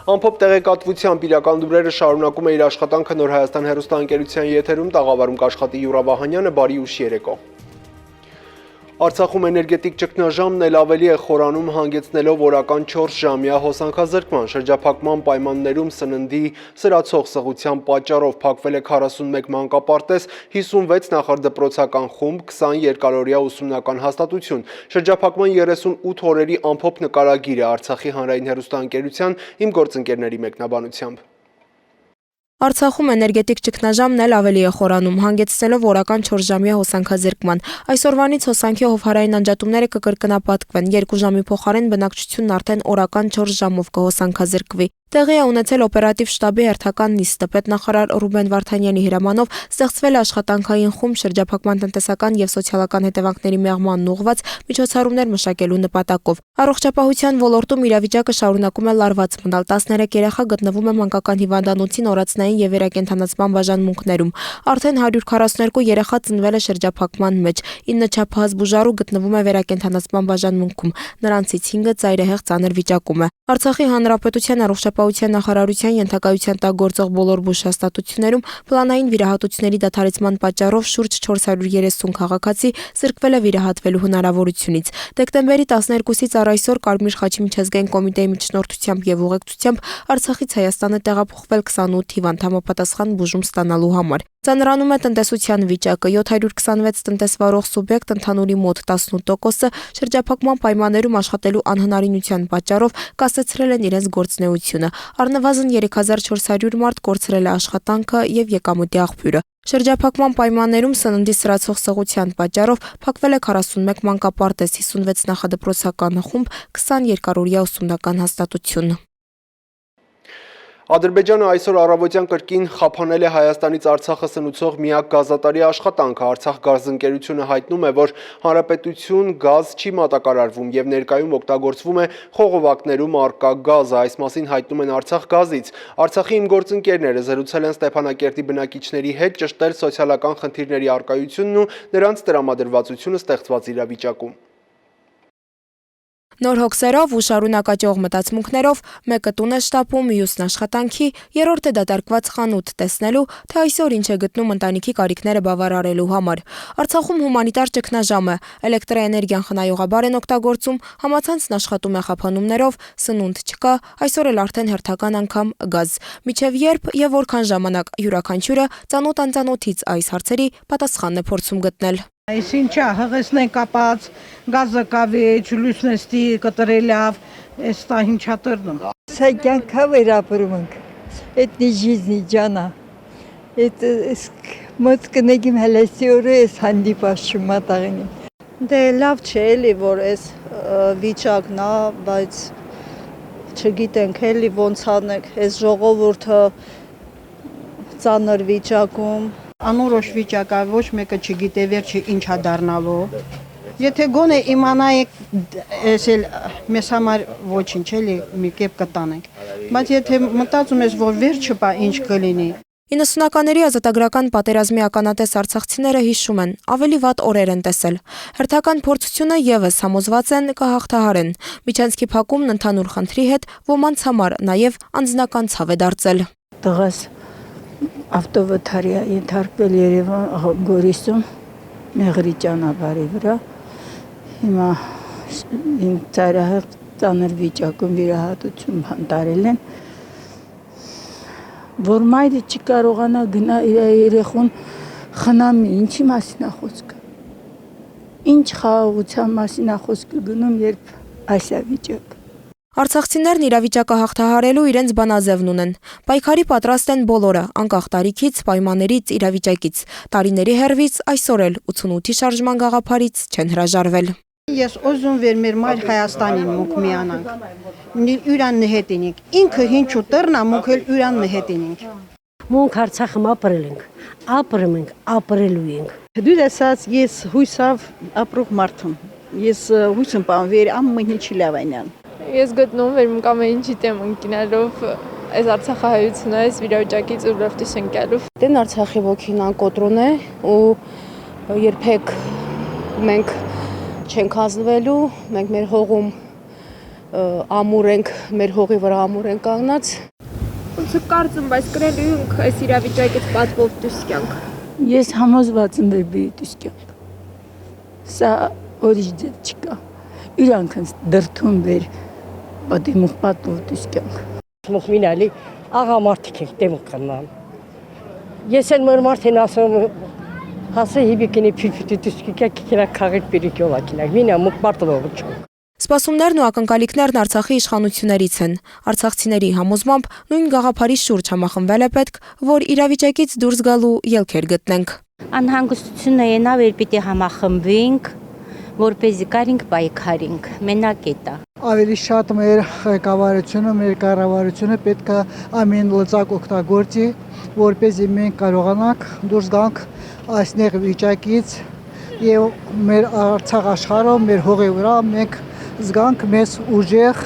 Ամփոփ տեղեկատվությամբ իրական լուրերը շարունակում է իր աշխատանքը Նոր Հայաստան հեռուստաընկերության եթերում տաղավարում կաշխատի Յուրա Վահանյանը, բարի ուշ երեկո։ Արցախում էներգետիկ ճգնաժամն էլ ավելի է խորանում հանգեցնելով օրական 4 ժամյա հոսանքազրկման, շրջափակման պայմաններում սննդի սրացող սղության պատճառով փակվել է 41 մանկապարտեզ, 56 նախադպրոցական խումբ, 20 երկարօրյա ուսումնական հաստատություն, շրջափակման 38 օրերի ամփոփ նկարագիր է Արցախի հանրային հեռուստաընկերության իմ գործընկերների մեկնաբանությամբ։ Արցախում էներգետիկ ճգնաժամն էլ ավելի է խորանում, հանգեցնելով օրական 4 ժամյա հոսանքազրկման։ Այսօրվանից հոսանքի հովհարային անջատումները կկրկնապատկվեն, 2 ժամի փոխարեն բնակչությունն արդեն օրական 4 ժամով կհոսանքազրկվի։ Տեղի է ունեցել օպերատիվ շտաբի հերթական նիստը, պետնախարար Ռուբեն Վարդանյանի հրամանով ստեղծվել է աշխատանքային խումբ շրջափակման տնտեսական եւ սոցիալական հետևանքների մեղմանն ուղղված միջոցառումներ մշակելու նպատակով։ Առողջապահության ոլորտում իրավիճակը շարունակում է լարված մնալ, 13 երեխա գտնվում է մանկական հիվանդանոցին օրացնային եւ վերակենդանացման բաժանմունքներում։ Արդեն 142 երեխա ծնվել է շրջափակման մեջ, 9 չափահաս բուժարու գտնվում է վերակենդանացման բաժանմունքում, նրանցից 5-ը ծայրահեղ ծանր վիճակում է։ Արցախի հանրապետության առողջապահության նախարարության ենթակայության տակ գործող բոլոր բուժհաստատություններում պլանային վիրահատությունների դադարեցման պատճառով շուրջ 430 քաղաքացի զրկվել է վիրահատվելու հնարավորությունից։ Դեկտեմբերի 12-ից առ այսօր Կարմիր խաչի միջազգային կոմիտեի միջնորդությամբ եւ ուղեկցությամբ Արցախից Հայաստանը տեղափոխվել 28 հիվանդ համապատասխան բուժում ստանալու համար։ Ծանրանում է տնտեսության վիճակը, 726 տնտեսվարող սուբյեկտ ընդհանուրի մոտ 18%-ը շրջափակման պայմաններում աշխատելու անհնարինության պատճառով կասեցրել են իրենց գործունեությունը։ Առնվազն 3400 մարդ կորցրել է աշխատանքը եւ եկամուտի աղբյուրը։ Շրջափակման պայմաններում սննդի սրացող սղության պատճառով փակվել է 41 մանկապարտեզ, 56 նախադպրոցական խումբ, 20 երկարօրյա ուսումնական հաստատություն։ Ադրբեջանը այսօր առավոտյան կրկին խափանել է Հայաստանից Արցախը սնուցող միակ գազատարի աշխատանքը։ Արցախ գազընկերությունը հայտնում է, որ հանրապետություն գազ չի մատակարարվում եւ ներկայում օգտագործվում է խողովակներում առկա գազը։ Այս մասին հայտնում են Արցախ գազից։ Արցախի իմ գործընկերները զրուցել են Ստեփանակերտի բնակիչների հետ, ճշտել սոցիալական խնդիրների առկայությունն ու նրանց տրամադրվածությունը ստեղծված իրավիճակում։ Նոր հոգսերով ու շարունակաճող մտածմունքներով մեկը տուն է շտապում, մյուսն աշխատանքի, երրորդը դատարկված խանութ տեսնելու, թե այսօր ինչ է գտնում ընտանիքի կարիքները բավարարելու համար։ Արցախում հումանիտար ճգնաժամ է, էլեկտրաէներգիան խնայողաբար են օգտագործում, համացանցն աշխատում է խափանումներով, սնունդ չկա, այսօր էլ արդեն հերթական անգամ գազ։ Մինչև երբ եւ որքան ժամանակ յուրաքանչյուրը ծանոթ անծանոթից այս հարցերի պատասխանն է փորձում գտնել։ Այսինչա հղեսն է կապած, գազը կավեջ, լուսնեստի կտրելավ, այս տա ինչա տրնում։ Սա կյանքա վերապրում ենք, այդ նի ժիզնի ջանա, այդ մոտ կնեգիմ հելեսի օրը ես հանդիպաշ մատաղինիմ։ Դե լավ չէ էլի, որ այս վիճակն է, բայց չգիտենք էլի ոնց անենք, այս ժողովուրդը ծանր վիճակում, Անորոշ վիճակա, ոչ մեկը չգիտե վերջը ինչա դառնալու։ Եթե գոնե իմանայեք, այս էլ մեզ համար ոչինչ էլի մի կերպ կտանենք։ Բայց եթե մտածում ես, որ վերջը բա ինչ կլինի։ 90-ականների ազատագրական պատերազմի ականատես արցախցիները հիշում են, ավելի վատ օրեր են տեսել։ Հերթական փորձությունը եւս համոզված են կհաղթահարեն։ Միջանցքի փակումն ընդհանուր խնդրի հետ ոմանց համար նաեւ անձնական ցավ է դարձել։ Տղաս ավտովթարի ենթարկվել Երևան Գորիսում Մեղրի ճանապարհի վրա։ Հիմա իմ ծայրահեղ ծանր վիճակում վիրահատություն բանտարել են, որ մայրը չկարողանա գնա իր երեխուն խնամի, ինչի մասին է խոսքը։ Ինչ խաղաղության մասին է խոսքը գնում, երբ այս է վիճակը։ Արցախցիներն իրավիճակը հաղթահարելու իրենց բանաձևն ունեն։ Պայքարի պատրաստ են բոլորը, անկախ տարիքից, պայմաններից, իրավիճակից։ Տարիների հեռվից այսօր էլ 88-ի շարժման գաղափարից չեն հրաժարվել։ Ես ուզում վեր մեր մայր Հայաստանին մուք միանանք։ Յուրան նհետինինք։ Ինքը հինչու տրնա մուք էլ յուրան նհետինինք։ Մունք Արցախը ապրել ենք, ապրում ենք, ապրելու ենք։ դու ասած ես հույսով ապրող մարդ եմ։ Ես հույս եմ բան վեր ամեն ինչի լավ այնան։ Ես գտնում եմ ամեն ինչի տեմ ընկնելով այս արցախահայությունը, այս վիճակից ու լրտես ընկալով։ Դեն Արցախի ոգին անկոտրուն է ու երբեք մենք չենք ազնվելու, մենք մեր հողում ամուր ենք, մեր հողի վրա ամուր ենք կանգնած։ Ոնց կարծում, բայց գրելու ենք այս իրավիճակից պատվով դուրս կյանք։ Ես համոզված եմ բի դուրս կյանք։ Սա ուրիշ ձև չկա։ Իրանք են դրթում վեր պատիմուխ պատվով դուրս կյանք։ Մոխմինալի աղա մարդիկ ենք դեմ կնան։ Ես էլ մեր մարդին ասում հասե հիբիկինի փիփիթի դուսկիկա կիրա քաղետ պիրիկյոլա կինակ մինա մուկ մարտով չո։ Սպասումներն ու ակնկալիքներն Արցախի իշխանություններից են։ Արցախցիների համոզմամբ նույն գաղափարի շուրջ համախմբվել է պետք, որ իրավիճակից դուրս գալու ելքեր գտնենք։ Անհանգստությունը ենա վեր պիտի համախմբվենք, որպեսզի կարինք պայքարենք, մենակ էտա։ Ավելի շատ մեր ղեկավարությունը, մեր կառավարությունը պետք է ամեն լծակ օգտագործի, որպեսզի մենք կարողանանք դուրս գանք այս նեղ վիճակից եւ մեր Արցախ աշխարհում, մեր հողի վրա մենք զգանք մեզ ուժեղ։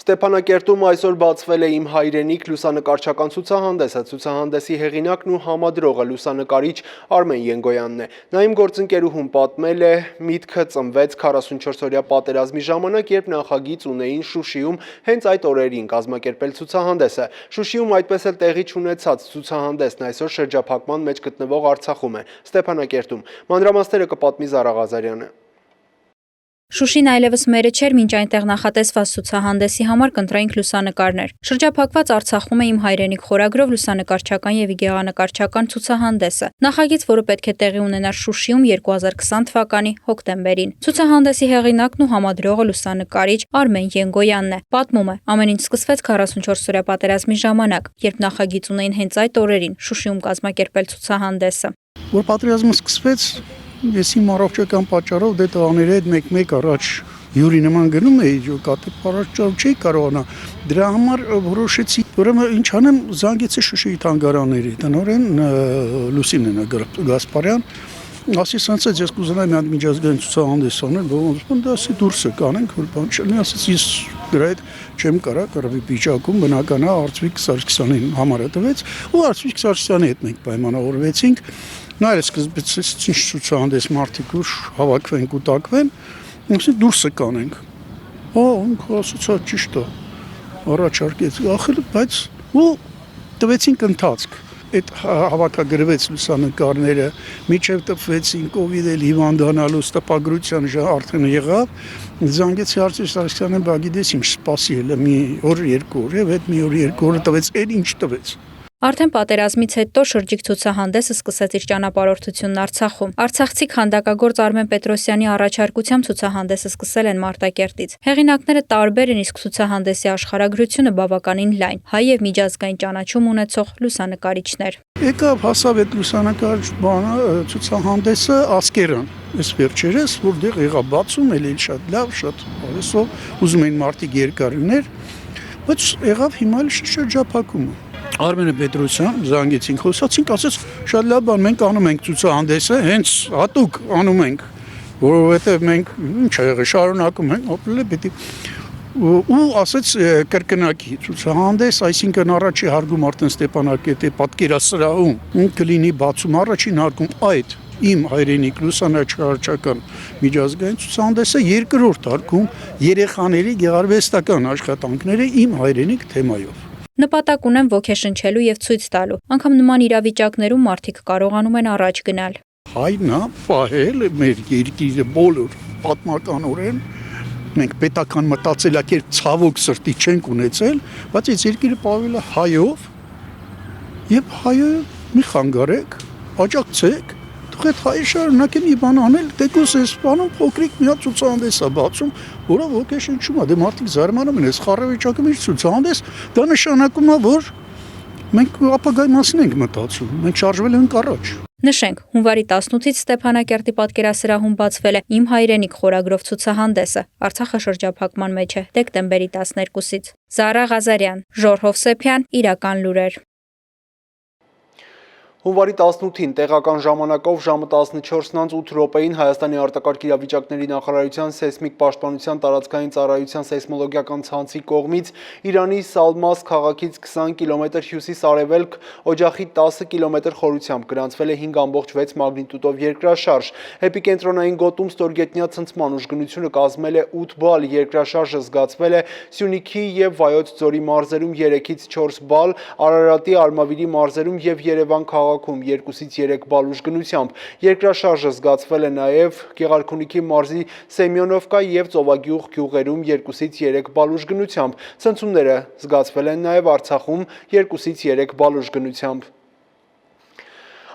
Ստեփանակերտում այսօր բացվել է «Իմ հայրենիք» լուսանկարչական ցուցահանդեսը։ Ցուցահանդեսի հեղինակն ու համադրողը լուսանկարիչ Արմեն Ենգոյանն է։ Նա իմ գործընկերուհուն պատմել է, միտքը ծնվեց 44-օրյա պատերազմի ժամանակ, երբ նախագիծ ունեին Շուշիում հենց այդ օրերին կազմակերպել ցուցահանդեսը։ Շուշիում այդպես էլ տեղի չունեցած ցուցահանդեսն այսօր շրջափակման մեջ գտնվող Արցախում է, Ստեփանակերտում։ Մանրամասները կպատմի Զարա Ղազարյանը։ Շուշին այլևս մերը չէր, մինչ այնտեղ նախատեսված ցուցահանդեսի համար կընտրեինք լուսանկարներ։ Շրջափակված Արցախում է «Իմ հայրենիք» խորագրով լուսանկարչական եւ գեղանկարչական ցուցահանդեսը։ Նախագիծ, որը պետք է տեղի ունենար Շուշիում 2020 թվականի հոկտեմբերին։ Ցուցահանդեսի հեղինակն ու համադրողը լուսանկարիչ Արմեն Ենգոյանն է։ Պատմում է, ամեն ինչ սկսվեց 44-օրյա պատերազմի ժամանակ, երբ նախագիծ ունեին հենց այդ օրերին Շուշիում կազմակերպել ցուցահանդեսը։ Որ պատերազմը սկսվեց, ես իմ առողջական պատճառով դե տղաների հետ մեկ առաջ յուրի նման գնում էի, կատի առաջով չի կարողանա։ Դրա համար որոշեցի, ուրեմն ինչ անեմ, զանգեցի Շուշիի թանգարանների տնօրեն Լուսինեն Գասպարյան, ասի սենց է ես կուզենայի մի հատ միջազգային ցուցահանդես անել, ոնց դասի դուրսը կանենք, որ բան չլինի, ասեցի ես դրա հետ չեմ կարա կարելի վիճակում բնական է Արծվիկ Սարգսյանին համարը տվեց, ու Արծվիկ Սարգսյանի հետ մենք պայմանավորվեցինք։ Նա էլ սկզբից ինչ ցուցահանդես մարդիկ ուր հավաքվենք ու տակվեն, ասենք դուրսը կանենք։ Ինքը ասացա ճիշտ է։ Առաջարկեց, ախր բայց ու տվեցինք ընթացք։ Այդ հավաքագրվեց լուսանկարները, միջև տպվեցին կովիդ-էլ հիվանդանալու տպագրության արդեն եղավ։ Զանգեցի Արծվիկ Սարգսյանին, բա գիտես ինչ սպասի էլ մի օր երկու օր եւ այդ մի օր երկու օր տվեց, այդ ինչ տվեց։ Արդեն պատերազմից հետո շրջիկ ցուցահանդեսը սկսեց իր ճանապարհորդությունն Արցախում։ Արցախցի քանդակագործ Արմեն Պետրոսյանի առաջարկությամբ ցուցահանդեսը սկսել են Մարտակերտից։ Հեղինակները տարբեր են, իսկ ցուցահանդեսի աշխարհագրությունը բավականին լայն։ Հայ եւ միջազգային ճանաչում ունեցող լուսանկարիչներ։ Եկավ հասավ այդ լուսանկարիչ բանը ցուցահանդեսը Ասկերան։ Այս վերջերս որտեղ եղավ բացում, էլի շատ լավ, շատ արեսով ուզում էին մարդիկ երկարներ, բայց եղավ հիմա շրջափակումը։ Արմեն Պետրոսյան զանգեցինք, խոսացինք, ասեց շատ լավ բան, մենք անում ենք ցուցահանդեսը, հենց հատուկ անում ենք, որովհետև մենք ինչ ա եղել, շարունակում ենք, ապրել է պիտի ու ասեց կրկնակի ցուցահանդես, այսինքն առաջի հարգում արդեն Ստեփանակերտի պատկերասրահում կլինի բացում առաջին հարգում այդ Իմ հայրենիք լուսանկարչական միջազգային ցուցահանդեսը երկրորդ հարգում երեխաների գեղարվեստական աշխատանքները Իմ հայրենիք թեմայով։ Նպատակ ունեն ոգեշնչելու եւ ցույց տալու։ Անգամ նման իրավիճակներում մարդիկ կարողանում են առաջ գնալ։ Հայնա պահել մեր երկիրը բոլոր պատմականորեն մենք պետական մտածելակերպ ցավոք սրտի չենք ունեցել, բայց այս երկիրը պահվել է հայով եւ հայը մի խանգարեք, աջակցեք, թող այդ հայը շարունակեն մի բան անել, դեկոս էս բանում փոքրիկ մի հատ ցուցահանդես է բացում, որը ոգեշնչում է, դե մարդիկ զարմանում են, այս խառավիճակում իր ցուցահանդես, դա նշանակում է, որ մենք ապագայի մասին ենք մտածում, մենք շարժվել ենք առաջ։ Նշենք, հունվարի 18-ից Ստեփանակերտի պատկերասրահում բացվել է Իմ հայրենիք խորագրով ցուցահանդեսը։ Արցախը շրջափակման մեջ է դեկտեմբերի 12-ից։ Զարա Ղազարյան, Ժոր Հովսեփյան, Իրական լուրեր։ Հունվարի 18-ին տեղական ժամանակով ժամը 14:08 Հայաստանի արտակարգ իրավիճակների նախարարության սեյսմիկ պաշտպանության տարածքային ծառայության սեյսմոլոգիական ցանցի կողմից Իրանի Սալմաս քաղաքից 20 կիլոմետր հյուսիս-արևելք օջախի 10 կիլոմետր խորությամբ գրանցվել է 5.6 մագնիտուդով երկրաշարժ։ Էպիկենտրոնային գոտում ստորգետնյա ցնցման ուժգնությունը կազմել է 8 բալ, երկրաշարժը զգացվել է Սյունիքի և Վայոց ձորի մարզերում 3-ից 4 բալ, Արարատի, Արմավիրի մարզերում և Երևան քաղաքում 2-ից 3 բալ ուժգնությամբ։ Երկրաշարժը զգացվել է նաև Գեղարքունիքի մարզի Սեմյոնովկա և Ծովագյուղ գյուղերում 2-ից 3 բալ ուժգնությամբ։ Ցնցումները զգացվել են նաև Արցախում 2-ից 3 բալ ուժգնությամբ։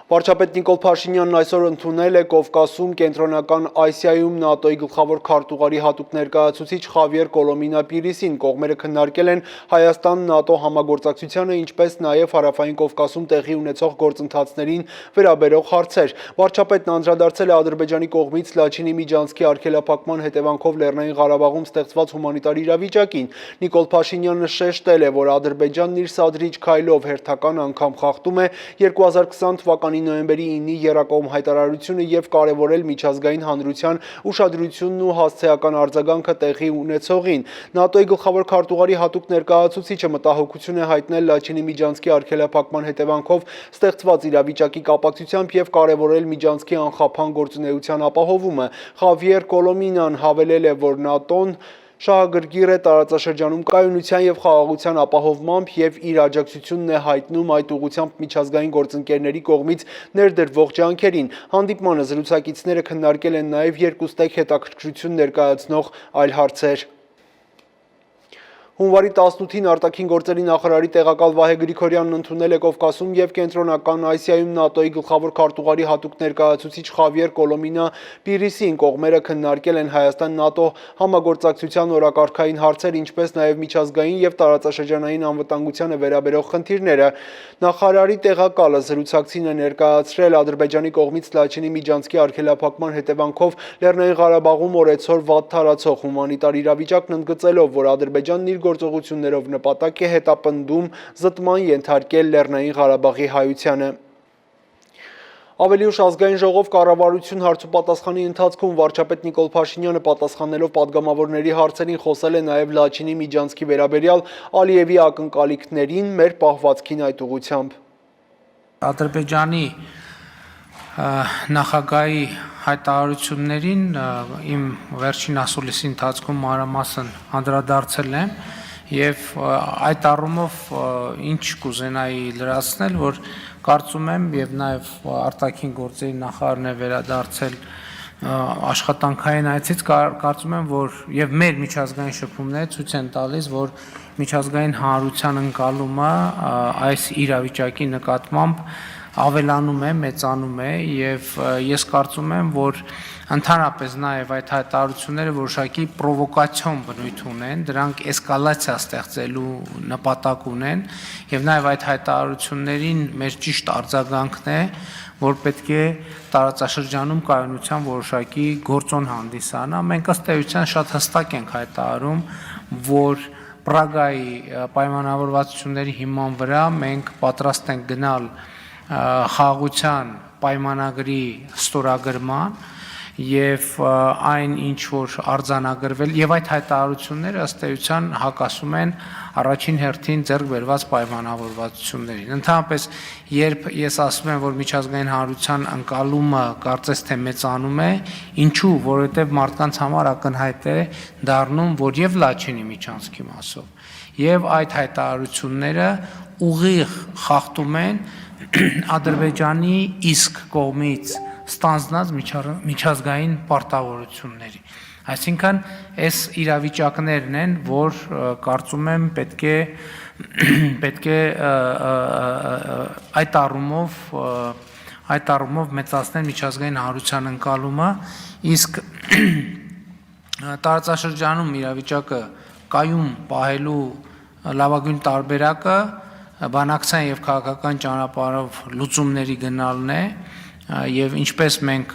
Վարչապետ Նիկոլ Փաշինյանն այսօր ընդունել է Կովկասում Կենտրոնական Ասիայում ՆԱՏՕ-ի գլխավոր քարտուղարի հատուկ ներկայացուցիչ Խավիեր Կոլոմինա Պիրիսին։ Կողմերը քննարկել են Հայաստան-ՆԱՏՕ համագործակցությանը, ինչպես նաև Հարավային Կովկասում տեղի ունեցող գործընթացներին վերաբերող հարցեր։ Վարչապետն անդրադարձել է Ադրբեջանի կողմից Լաչինի միջանցքի արգելափակման հետևանքով Լեռնային Ղարաբաղում ստեղծված հումանիտար իրավիճակին։ Նիկոլ Փաշինյանը շեշտել է, որ Ադրբեջանն իր սադրիչ քայլով հերթական անգամ խախտում է 2020 թվականի նոյեմբերի 9-ի եռակողմ հայտարարությունը և կարևորել միջազգային հանրության ուշադրությունն ու հասցեական արձագանքը տեղի ունեցողին։ ՆԱՏՕ-ի գլխավոր քարտուղարի հատուկ ներկայացուցիչը մտահոգություն է հայտնել Լաչինի միջանցքի արգելափակման հետևանքով ստեղծված իրավիճակի կապակցությամբ և կարևորել միջանցքի անխափան գործունեության ապահովումը։ Խավիեր Կոլոմինան հավելել է, որ ՆԱՏՕ-ն շահագրգիռ է տարածաշրջանում կայունության և խաղաղության ապահովմամբ և իր աջակցությունն է հայտնում այդ ուղղությամբ միջազգային գործընկերների կողմից ներդրվող ջանքերին։ Հանդիպմանը զրուցակիցները քննարկել են նաև երկուստեք հետաքրքրություն ներկայացնող այլ հարցեր։ Հունվարի 18-ին արտաքին գործերի նախարարի տեղակալ Վահե Գրիգորյանն ընդունել է Կովկասում և Կենտրոնական Ասիայում ՆԱՏՕ-ի գլխավոր քարտուղարի հատուկ ներկայացուցիչ Խավիեր Կոլոմինա Պիրիսին։ Կողմերը քննարկել են Հայաստան-ՆԱՏՕ համագործակցության օրակարգային հարցեր, ինչպես նաև միջազգային և տարածաշրջանային անվտանգությանը վերաբերող խնդիրները։ Նախարարի տեղակալը զրուցակցին է ներկայացրել Ադրբեջանի կողմից Լաչինի միջանցքի արգելափակման հետևանքով Լեռնային Ղարաբաղում օրեցօր վատ տարածող հումանիտար իրավիճակն ընդգծելով, որ Ադրբեջանն իր գործողություններով նպատակ է հետապնդում զտման ենթարկել Լեռնային Ղարաբաղի հայությանը։ Ավելի ուշ ազգային ժողով կառավարություն հարցուպատասխանի ընթացքում վարչապետ Նիկոլ Փաշինյանը պատասխանելով պատգամավորների հարցերին խոսել է նաև Լաչինի միջանցքի վերաբերյալ Ալիևի ակնկալիքներին, մեր պահվածքին այդ ուղղությամբ։ Ադրբեջանի նախագահի հայտարարություններին իմ վերջին ասուլիսի ընթացքում մանրամասն անդրադարձել եմ եւ այդ առումով ինչ կուզենայի լրացնել, որ կարծում եմ եւ նաեւ արտաքին գործերի նախարարն է վերադարձել աշխատանքային այցից, կարծում եմ, որ եւ մեր միջազգային շփումները ցույց են տալիս, որ միջազգային հանրության ընկալումը այս իրավիճակի նկատմամբ ավելանում է, մեծանում է եւ ես կարծում եմ, որ ընդհանրապես նաեւ այդ հայտարարությունները որոշակի պրովոկացիոն բնույթ ունեն, դրանք էսկալացիա ստեղծելու նպատակ ունեն եւ նաեւ այդ հայտարարություններին մեր ճիշտ արձագանքն է, որ պետք է տարածաշրջանում կայունության որոշակի գործոն հանդիսանա։ Մենք ըստ էության շատ հստակ ենք հայտարարում, որ Պրագայի պայմանավորվածությունների հիման վրա մենք պատրաստ ենք գնալ խաղաղության պայմանագրի ստորագրման եւ այն ինչ որ արձանագրվել եւ այդ հայտարարությունները ըստ էության հակասում են առաջին հերթին ձեռք բերված պայմանավորվածություններին։ Ընդհանրապես, երբ ես ասում եմ, որ միջազգային հանրության ընկալումը կարծես թե մեծանում է, ինչու, որովհետեւ մարդկանց համար ակնհայտ է դառնում, որ եւ Լաչինի միջանցքի մասով եւ այդ հայտարարությունները ուղիղ խախտում են Ադրբեջանի իսկ կողմից ստանձնած միջազգային պարտավորությունների։ Այսինքն, այս իրավիճակներն են, որ կարծում եմ պետք է այդ առումով մեծացնել միջազգային հանրության ընկալումը, իսկ տարածաշրջանում իրավիճակը կայուն պահելու լավագույն տարբերակը բանակցային եւ քաղաքական ճանապարհով լուծումների գնալն է եւ ինչպես մենք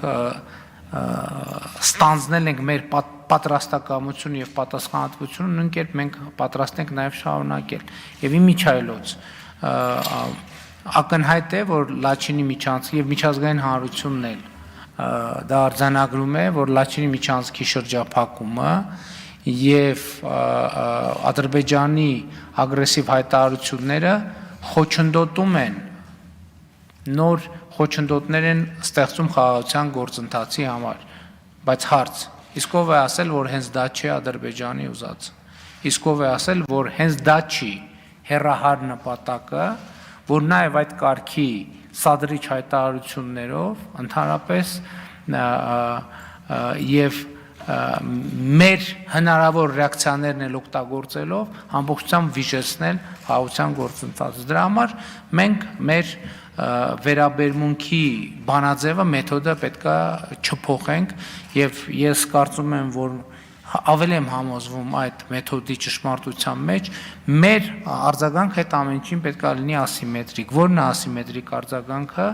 ստանձնել ենք մեր պատրաստակամությունը եւ պատասխանատվությունը, նույն կերպ մենք պատրաստ ենք նաեւ շարունակել եւ իմիջայլոց ակնհայտ է, որ Լաչինի միջանցքի եւ միջազգային հանրությունն էլ դա արձանագրում է, որ Լաչինի միջանցքի շրջափակումը եւ Ադրբեջանի ագրեսիվ հայտարարությունները խոչընդոտում են նոր խոչընդոտներ են ստեղծում խաղաղության գործընթացի համար, բայց հարց, իսկ ով է ասել, որ հենց դա չի Ադրբեջանի ուզածը, իսկ ով է ասել, որ հենց դա չի հեռահար նպատակը, որ նաև այդ կարգի սադրիչ հայտարարություններով ընդհանրապես եւ մեր հնարավոր ռեակցիաներն էլ օգտագործելով ամբողջությամբ վիժեցնել խաղաղության գործընթացը։ Դրա համար մենք մեր վերաբերմունքի բանաձևը, մեթոդը պետքա չփոխենք եւ ես կարծում եմ, որ ավելի եմ համոզվում այդ մեթոդի ճշմարտության մեջ, մեր արձագանքը այդ ամեն ինչին պետք է լինի ասիմետրիկ։ Որն է ասիմետրիկ արձագանքը,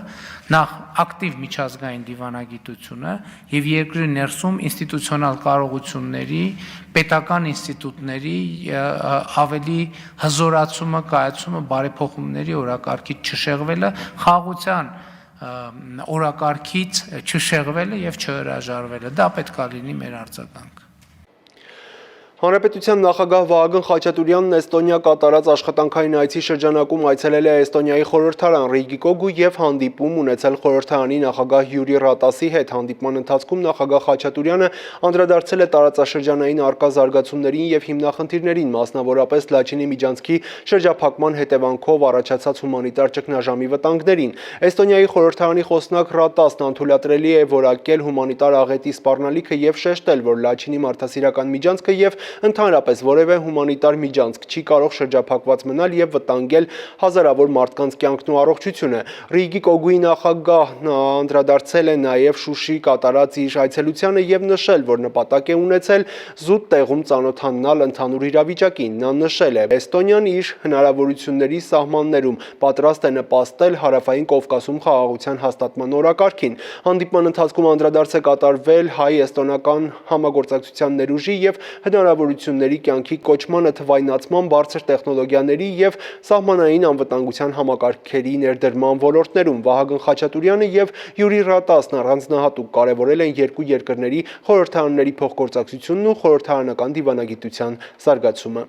նախ ակտիվ միջազգային դիվանագիտությունը եւ երկրի ներսում ինստիտուցիոնալ կարողությունների, պետական ինստիտուտների ավելի հզորացումը, կայացումը, բարեփոխումների օրակարգից չշեղվելը, խաղաղության օրակարգից չշեղվելը եւ չհրաժարվելը։ Դա պետք է լինի մեր արձագանքը։ Հանրապետության նախագահ Վահագն Խաչատուրյանն Էստոնիա կատարած աշխատանքային այցի շրջանակում այցելել է Էստոնիայի խորհրդարան Ռիգի Կոգու եւ հանդիպում ունեցել խորհրդարանի նախագահ Յուրի Ռատասի հետ։ Հանդիպման ընթացքում նախագահ Խաչատուրյանը անդրադարձել է տարածաշրջանային առկա զարգացումներին եւ հիմնախնդիրներին, մասնավորապես Լաչինի միջանցքի շրջափակման հետևանքով առաջացած հումանիտար ճգնաժամի վտանգներին։ Էստոնիայի խորհրդարանի խոսնակ Ռատասն անթույլատրելի է որակել հումանիտար աղետի սպառնալիքը եւ շեշտել, որ Լաչինի մարդասիրական միջանցքը եւ ընդհանրապես որևէ հումանիտար միջանցք չի կարող շրջափակված մնալ եւ վտանգել հազարավոր մարդկանց կյանքն ու առողջությունը։ Ռիգի Կոգուի նախագահն անդրադարձել է նաեւ Շուշի կատարած իր այցելությանը եւ նշել, որ նպատակ է ունեցել զուտ տեղում ծանոթանալ ընդհանուր իրավիճակին։ Նա նշել է, Էստոնիան իր հնարավորությունների սահմաններում պատրաստ է նպաստել Հարավային Կովկասում խաղաղության հաստատման օրակարգին։ Հանդիպման ընթացքում անդրադարձ է կատարվել հայ-էստոնական համագործակցության ներուժի եւ հնարավորությունների կյանքի կոչմանը, թվայնացման, բարձր տեխնոլոգիաների եւ սահմանային անվտանգության համակարգերի ներդրման ոլորտներում։ Վահագն Խաչատուրյանը եւ Յուրի Ռատասն առանձնահատուկ կարևորել են երկու երկրների խորհրդարանների փոխգործակցությունն ու խորհրդարանական դիվանագիտության զարգացումը։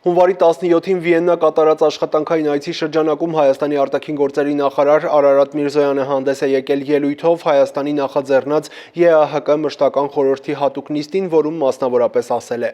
Հունվարի 17-ին Վիեննա կատարած աշխատանքային այցի շրջանակում Հայաստանի արտաքին գործերի նախարար Արարատ Միրզոյանը հանդես է եկել ելույթով Հայաստանի նախաձեռնած ԵԱՀԿ մշտական խորհրդի հատուկ նիստին, որում մասնավորապես ասել է.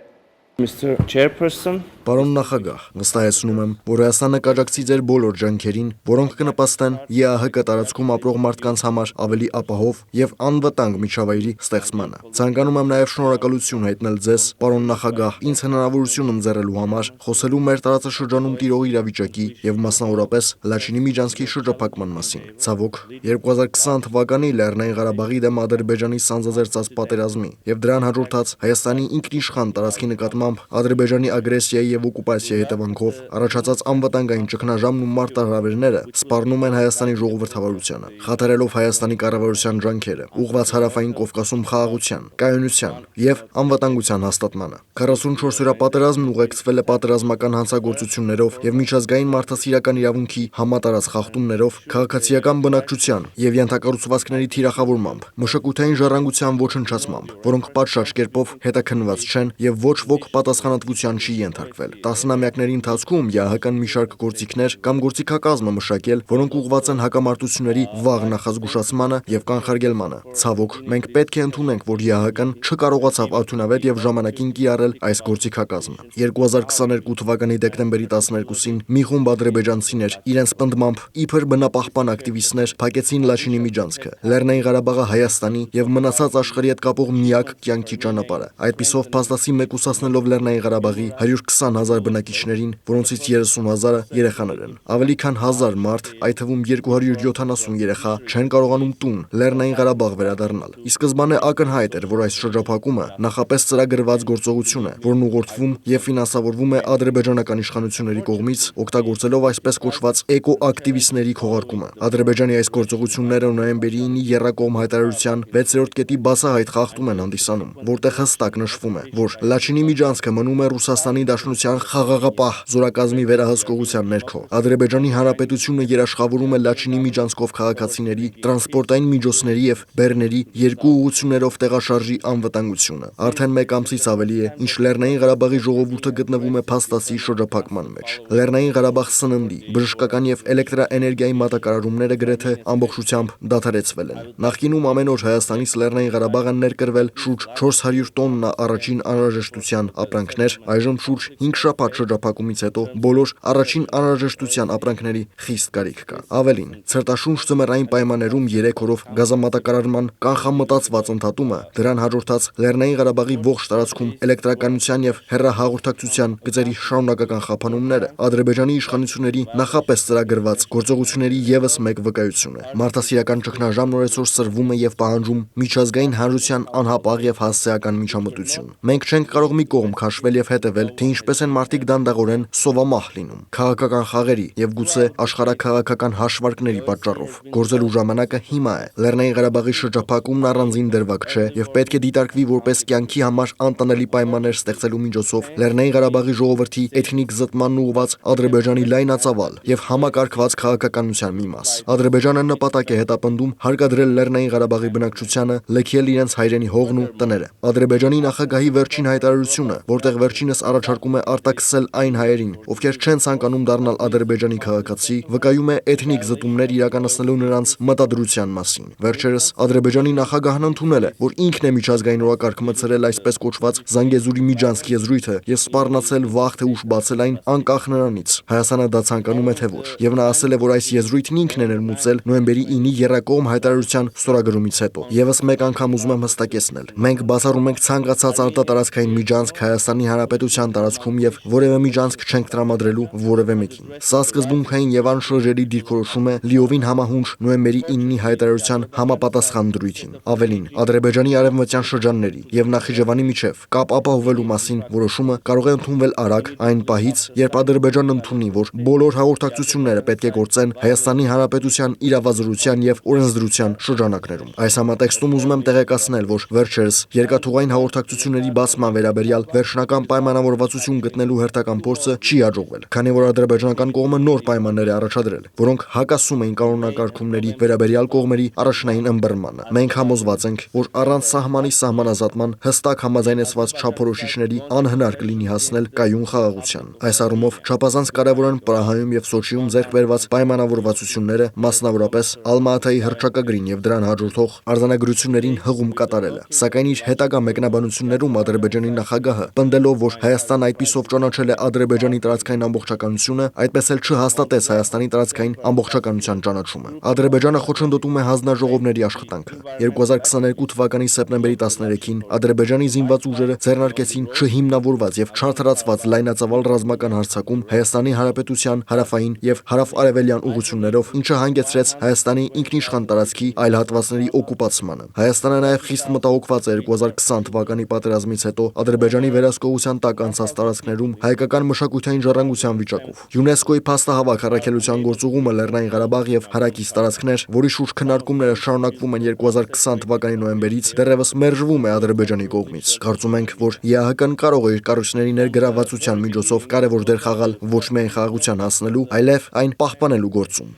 Mr. Chairperson, Պարոն նախագահ, վստահեցնում եմ, որ Հայաստանը կաջակցի ձեր բոլոր ջանքերին, որոնք կնպաստեն ԵԱՀԿ տարածքում ապրող մարդկանց համար ավելի ապահով եւ անվտանգ միջավայրի ստեղծմանը։ Ցանկանում եմ նաեւ շնորհակալություն հայտնել ձեզ, պարոն նախագահ, ինձ հնարավորություն ընձեռելու համար խոսելու մեր տարածաշրջանում տիրող իրավիճակի եւ մասնավորապես Լաչինի միջանցքի շրջափակման մասին։ Ցավոք, 2020 թվականի Լեռնային Ղարաբաղի դեմ Ադրբեջանի սանձազերծած պատերազմի եւ դրան հաջորդած Հայաստանի ինքնիշխան տարածքի նկատմամբ Ադրբեջանի ագրեսիայի եւ օկուպացիայի հետևանքով առաջացած անվտանգային ճգնաժամն ու մարտահրավերները սպառնում են Հայաստանի ժողովրդավարությանը, խաթարելով Հայաստանի կառավարության ջանքերը, ուղղված Հարավային Կովկասում խաղաղության, կայունության եւ անվտանգության հաստատմանը։ 44-օրյա պատերազմն ուղեկցվել է պատերազմական հանցագործություններով եւ միջազգային մարդասիրական իրավունքի համատարած խախտումներով, քաղաքացիական բնակչության եւ ենթակառուցվածքների թիրախավորմամբ, մշակութային ժառանգության ոչնչացմամբ, որոնք պատշաճ կերպով հետաքննված չեն եւ ոչ ոք պատասխանատվության չի ենթարկվել։ Տասնամյակների ընթացքում ԵԱՀԿ-ն մի շարք գործիքներ կամ գործիքակազմ մշակել, որոնք ուղղված են հակամարտությունների վաղ նախազգուշացմանը եւ կանխարգելմանը։ Ցավոք, մենք պետք է ընդունենք, որ ԵԱՀԿ-ն չկարողացավ արդյունավետ եւ ժամանակին կիրառել այս գործիքակազմը։ 2022 թվականի դեկտեմբերի 12-ին մի խումբ ադրբեջանցիներ իրենց պնդմամբ իբր բնապահպան ակտիվիստներ փակեցին Լաչինի միջանցքը, Լեռնային Ղարաբաղը Հայաստանի եւ մնացած աշխարհի հետ կապող միակ կյանքի ճանապարհը։ Այդպիսով փաստացի մեկուսացնելով Լեռնային Ղարաբաղի 120,000 բնակիչներին, որոնցից 30,000-ը երեխաներ են։ Ավելի քան 1000 մարդ, այդ թվում 270 երեխա, չեն կարողանում տուն Լեռնային Ղարաբաղ վերադառնալ։ Ի սկզբանե ակնհայտ էր, որ այս շրջափակումը նախապես ծրագրված գործողություն է, որն ուղղորդվում եւ ֆինանսավորվում է ադրբեջանական իշխանությունների կողմից, օգտագործելով այսպես կոչված էկոակտիվիստների քողարկումը։ Ադրբեջանի այս գործողությունները նոյեմբերի 9-ի Եռակողմ հայտարարության 6-րդ կետի բացահայտ խախտում են հանդիսանում, որտեղ հստակ նշվում է, որ Լաչինի Միջանցքը մնում է Ռուսաստանի Դաշնության խաղաղապահ զորակազմի վերահսկողության ներքո։ Ադրբեջանի Հանրապետությունը երաշխավորում է Լաչինի միջանցքով քաղաքացիների, տրանսպորտային միջոցների եւ բեռների երկու ուղղություններով տեղաշարժի անվտանգությունը։ Արդեն 1 ամսից ավելի է, ինչ Լեռնային Ղարաբաղի ժողովուրդը գտնվում է փաստացի շրջափակման մեջ։ Լեռնային Ղարաբաղ սննդի, բժշկական եւ էլեկտրաէներգիայի մատակարարումները գրեթե ամբողջությամբ դադարեցվել են։ Նախկինում ամեն օր Հայաստանից Լեռնային Ղարաբաղ են ներկրվել շուրջ 400 տոննա առաջին անհրաժեշտության ապրանքներ, այժմ շուրջ 5 շաբաթ շրջափակումից հետո բոլոր առաջին անհրաժեշտության ապրանքների խիստ կարիք կա։ Ավելին, ցրտաշունչ ձմեռային պայմաններում 3 օրով գազամատակարարման կանխամտածված ընդհատումը, դրան հաջորդած Լեռնային Ղարաբաղի ողջ տարածքում էլեկտրականության եւ հեռահաղորդակցության գծերի շարունակական խափանումները Ադրբեջանի իշխանությունների նախապես ծրագրված գործողությունների եւս մեկ վկայություն է։ Մարդասիրական ճգնաժամն օրեցօր սրվում է եւ պահանջում միջազգային հանրության անհապաղ եւ հասցեական միջամտություն։ Մենք չենք կարող մի կողմ քաշվել եւ հետեւել, թե ինչպես են մարդիկ դանդաղորեն սովամահ լինում, քաղաքական խաղերի եւ գուցե աշխարհաքաղաքական հաշվարկների պատճառով։ Գործելու ժամանակը հիմա է։ Լեռնային Ղարաբաղի շրջափակումն առանձին դրվագ չէ եւ պետք է դիտարկվի որպես կյանքի համար անտանելի պայմաններ ստեղծելու միջոցով Լեռնային Ղարաբաղի ժողովրդի էթնիկ զտմանն ուղղված Ադրբեջանի լայնածավալ եւ համակարգված քաղաքականության մի մաս։ Ադրբեջանը նպատակ է հետապնդում հարկադրել Լեռնային Ղարաբաղի բնակչությանը լքել իրենց հայրենի հողն ու տները։ Ադրբեջանի նախագահի վերջին հայտարարությունը, որտեղ վերջինս առաջարկում է արտաքսել այն հայերին, ովքեր չեն ցանկանում դառնալ Ադրբեջանի քաղաքացի, վկայում է էթնիկ զտումներ իրականացնելու նրանց մտադրության մասին։ Վերջերս Ադրբեջանի նախագահն ընդունել է, որ ինքն է միջազգային օրակարգ մտցրել այսպես կոչված Զանգեզուրի միջանցք եզրույթը եւ սպառնացել վաղ թե ուշ բացել այն անկախ նրանից։ Հայաստանը դա ցանկանում է թե ոչ, եւ նա ասել է, որ այս եզրույթն ինքն է ներմուծել նոյեմբերի 9-ի Եռակողմ հայտարարության ստորագրումից հետո։ Եվս մեկ անգամ ուզում եմ հստակեցնել. մենք բացառում ենք ցանկացած արտատարածքային միջանցք Հայաստանի Հանրապետության տարածքում եւ որևէ միջանցք չենք տրամադրելու որևէ մեկին։ Սա սկզբունքային եւ անշրջելի դիրքորոշում է լիովին համահունչ նոյեմբերի 9-ի հայտարարության համապատասխան դրույթին։ Ավելին, Ադրբեջանի արևմտյան շրջանների եւ Նախիջևանի միջև կապ ապահովելու մասին որոշումը կարող է ընդունվել արագ այն պահից, երբ Ադրբեջանն ընդունի, որ բոլոր հաղորդակցությունները պետք է գործեն Հայաստանի Հանրապետության իրավազորության եւ օրենսդրության շրջանակներում։ Այս համատեքստում ուզում եմ տեղեկացնել, որ վերջերս երկաթուղային հաղորդակցությունների բացման վերաբերյալ վերջնական պայմանավորվածություն գտնելու հերթական փորձը չի հաջողվել, քանի որ ադրբեջանական կողմը նոր պայմաններ է առաջադրել, որոնք հակասում էին կանոնակարգումների վերաբերյալ կողմերի առաջնային ըմբռնմանը։ Մենք համոզված ենք, որ առանց սահմանի սահմանազատման հստակ համաձայնեցված չափորոշիչների անհնար կլինի հասնել կայուն խաղաղության։ Այս առումով չափազանց կարևոր են Պրահայում եւ Սոչիում ձեռք բերված պայմանավորվածությունները, մասնավորապես Ալմատայի հռչակագրին եւ դրան հաջորդող արձանագրություններին հղում կատարելը։ Սակայն իր հետագա մեկնաբանություններում Ադրբեջանի նախագահը, պնդելով, որ Հայաստանը այդպիսով ճանաչել է Ադրբեջանի տարածքային ամբողջականությունը, այդպես էլ չհաստատեց Հայաստանի տարածքային ամբողջականության ճանաչումը։ Ադրբեջանը խոչընդոտում է հանձնաժողովների աշխատանքը։ 2022 թվականի սեպտեմբերի 13-ին Ադրբեջանի զինված ուժերը ձեռնարկեցին չհիմնավորված եւ չարթարացված լայնածավալ ռազմական հարձակում Հայաստանի Հանրապետության հարավային եւ հարավ-արևելյան ուղղություններով, ինչը հանգեցրեց Հայաստանի ինքնիշխան տարածքի այլ հատվածների օկուպացմանը։ Հայաստանը նաեւ խիստ մտահոգված է 2020 թվականի պատերազմից հետո Ադրբեջանի վերահսկողության տակ անցած տարածքներում հայկական մշակութային ժառանգության վիճակով։ ՅՈՒՆԵՍԿՕ-ի փաստահավաք առաքելության գործուղումը Լեռնային Ղարաբաղ եւ հարակից տարածքներ, որի շուրջ քննարկումները շարունակվում են 2020 թվականի նոյեմբերից, դեռևս մերժվում է Ադրբեջանի կողմից։ Կարծում ենք, որ ԵԱՀԿ-ն կարող է իր կառույցների ներգրավվածության միջոցով կարևոր դեր խաղալ ոչ միայն խաղաղության հասնելու, այլև այն պահպանելու գործում։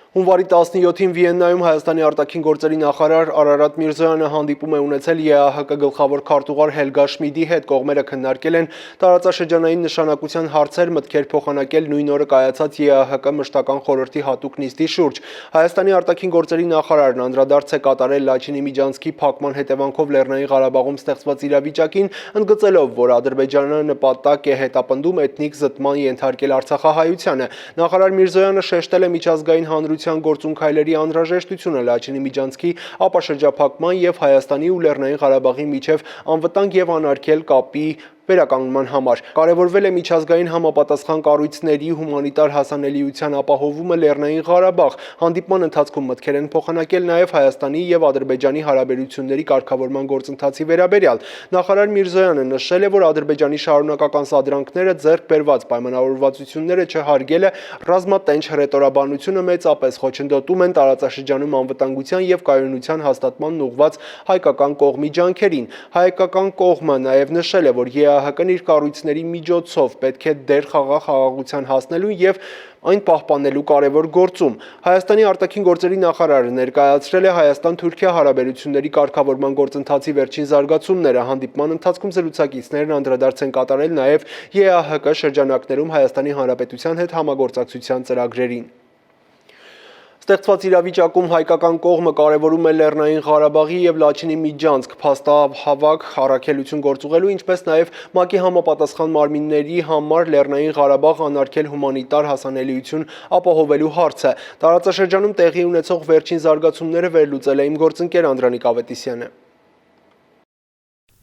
Հունվարի 17-ին Վիեննայում Հայաստանի արտաքին գործերի նախարար Արարատ Միրզոյանը հանդիպում է ունեցել ԵԱՀԿ գլխավոր քարտուղար Հելգա Շմիդի հետ, կողմերը քննարկել են տարածաշրջանային նշանակության հարցեր, մտքեր փոխանակել նույն օրը կայացած ԵԱՀԿ մշտական խորհրդի հատուկ նիստի շուրջ։ Հայաստանի արտաքին գործերի նախարարն անդրադարձ է կատարել Լաչինի միջանցքի փակման հետևանքով Լեռնային Ղարաբաղում ստեղծված իրավիճակին, ընդգծելով, որ Ադրբեջանը նպատակ է հետապնդում էթնիկ զտման ենթարկել արցախահայությանը։ Նախարար Միրզոյանը շեշտել է միջազգային հանրության գործուն քայլերի անհրաժեշտությունը Լաչինի միջանցքի ապաշրջափակման եւ Հայաստանի ու Լեռնային Ղարաբաղի միջև անվտանգ եւ անարգել կապի վերականգնման համար։ Կարևորվել է միջազգային համապատասխան կառույցների հումանիտար հասանելիության ապահովումը Լեռնային Ղարաբաղ։ Հանդիպման ընթացքում մտքեր են փոխանակել նաև Հայաստանի եւ Ադրբեջանի հարաբերությունների կարգավորման գործընթացի վերաբերյալ։ Նախարար Միրզոյանը նշել է, որ Ադրբեջանի շարունակական սադրանքները, ձեռք բերված պայմանավորվածությունները չհարգելը, ռազմատենչ հռետորաբանությունը մեծապես խոչընդոտում են տարածաշրջանում անվտանգության եւ կայունության հաստատման ուղղված հայկական կողմի ջանքերին։ Հայկական կողմը նաև նշել է, որ ԵԱՀԿ-ն իր կառույցների միջոցով պետք է դեր խաղա խաղաղության հասնելու եւ այն պահպանելու կարևոր գործում։ Հայաստանի արտաքին գործերի նախարարը ներկայացրել է Հայաստան-Թուրքիա հարաբերությունների կարգավորման գործընթացի վերջին զարգացումները։ Հանդիպման ընթացքում զրուցակիցներն անդրադարձ են կատարել նաև ԵԱՀԿ շրջանակներում Հայաստանի Հանրապետության հետ համագործակցության ծրագրերին։ Ստեղծված իրավիճակում հայկական կողմը կարևորում է Լեռնային Ղարաբաղի եւ Լաչինի միջանցք փաստահավաք առաքելություն գործուղելու, ինչպես նաև ՄԱԿ-ի համապատասխան մարմինների համար Լեռնային Ղարաբաղ անարգել հումանիտար հասանելիություն ապահովելու հարցը։ Տարածաշրջանում տեղի ունեցող վերջին զարգացումները վերլուծել է իմ գործընկեր Անդրանիկ Ավետիսյանը։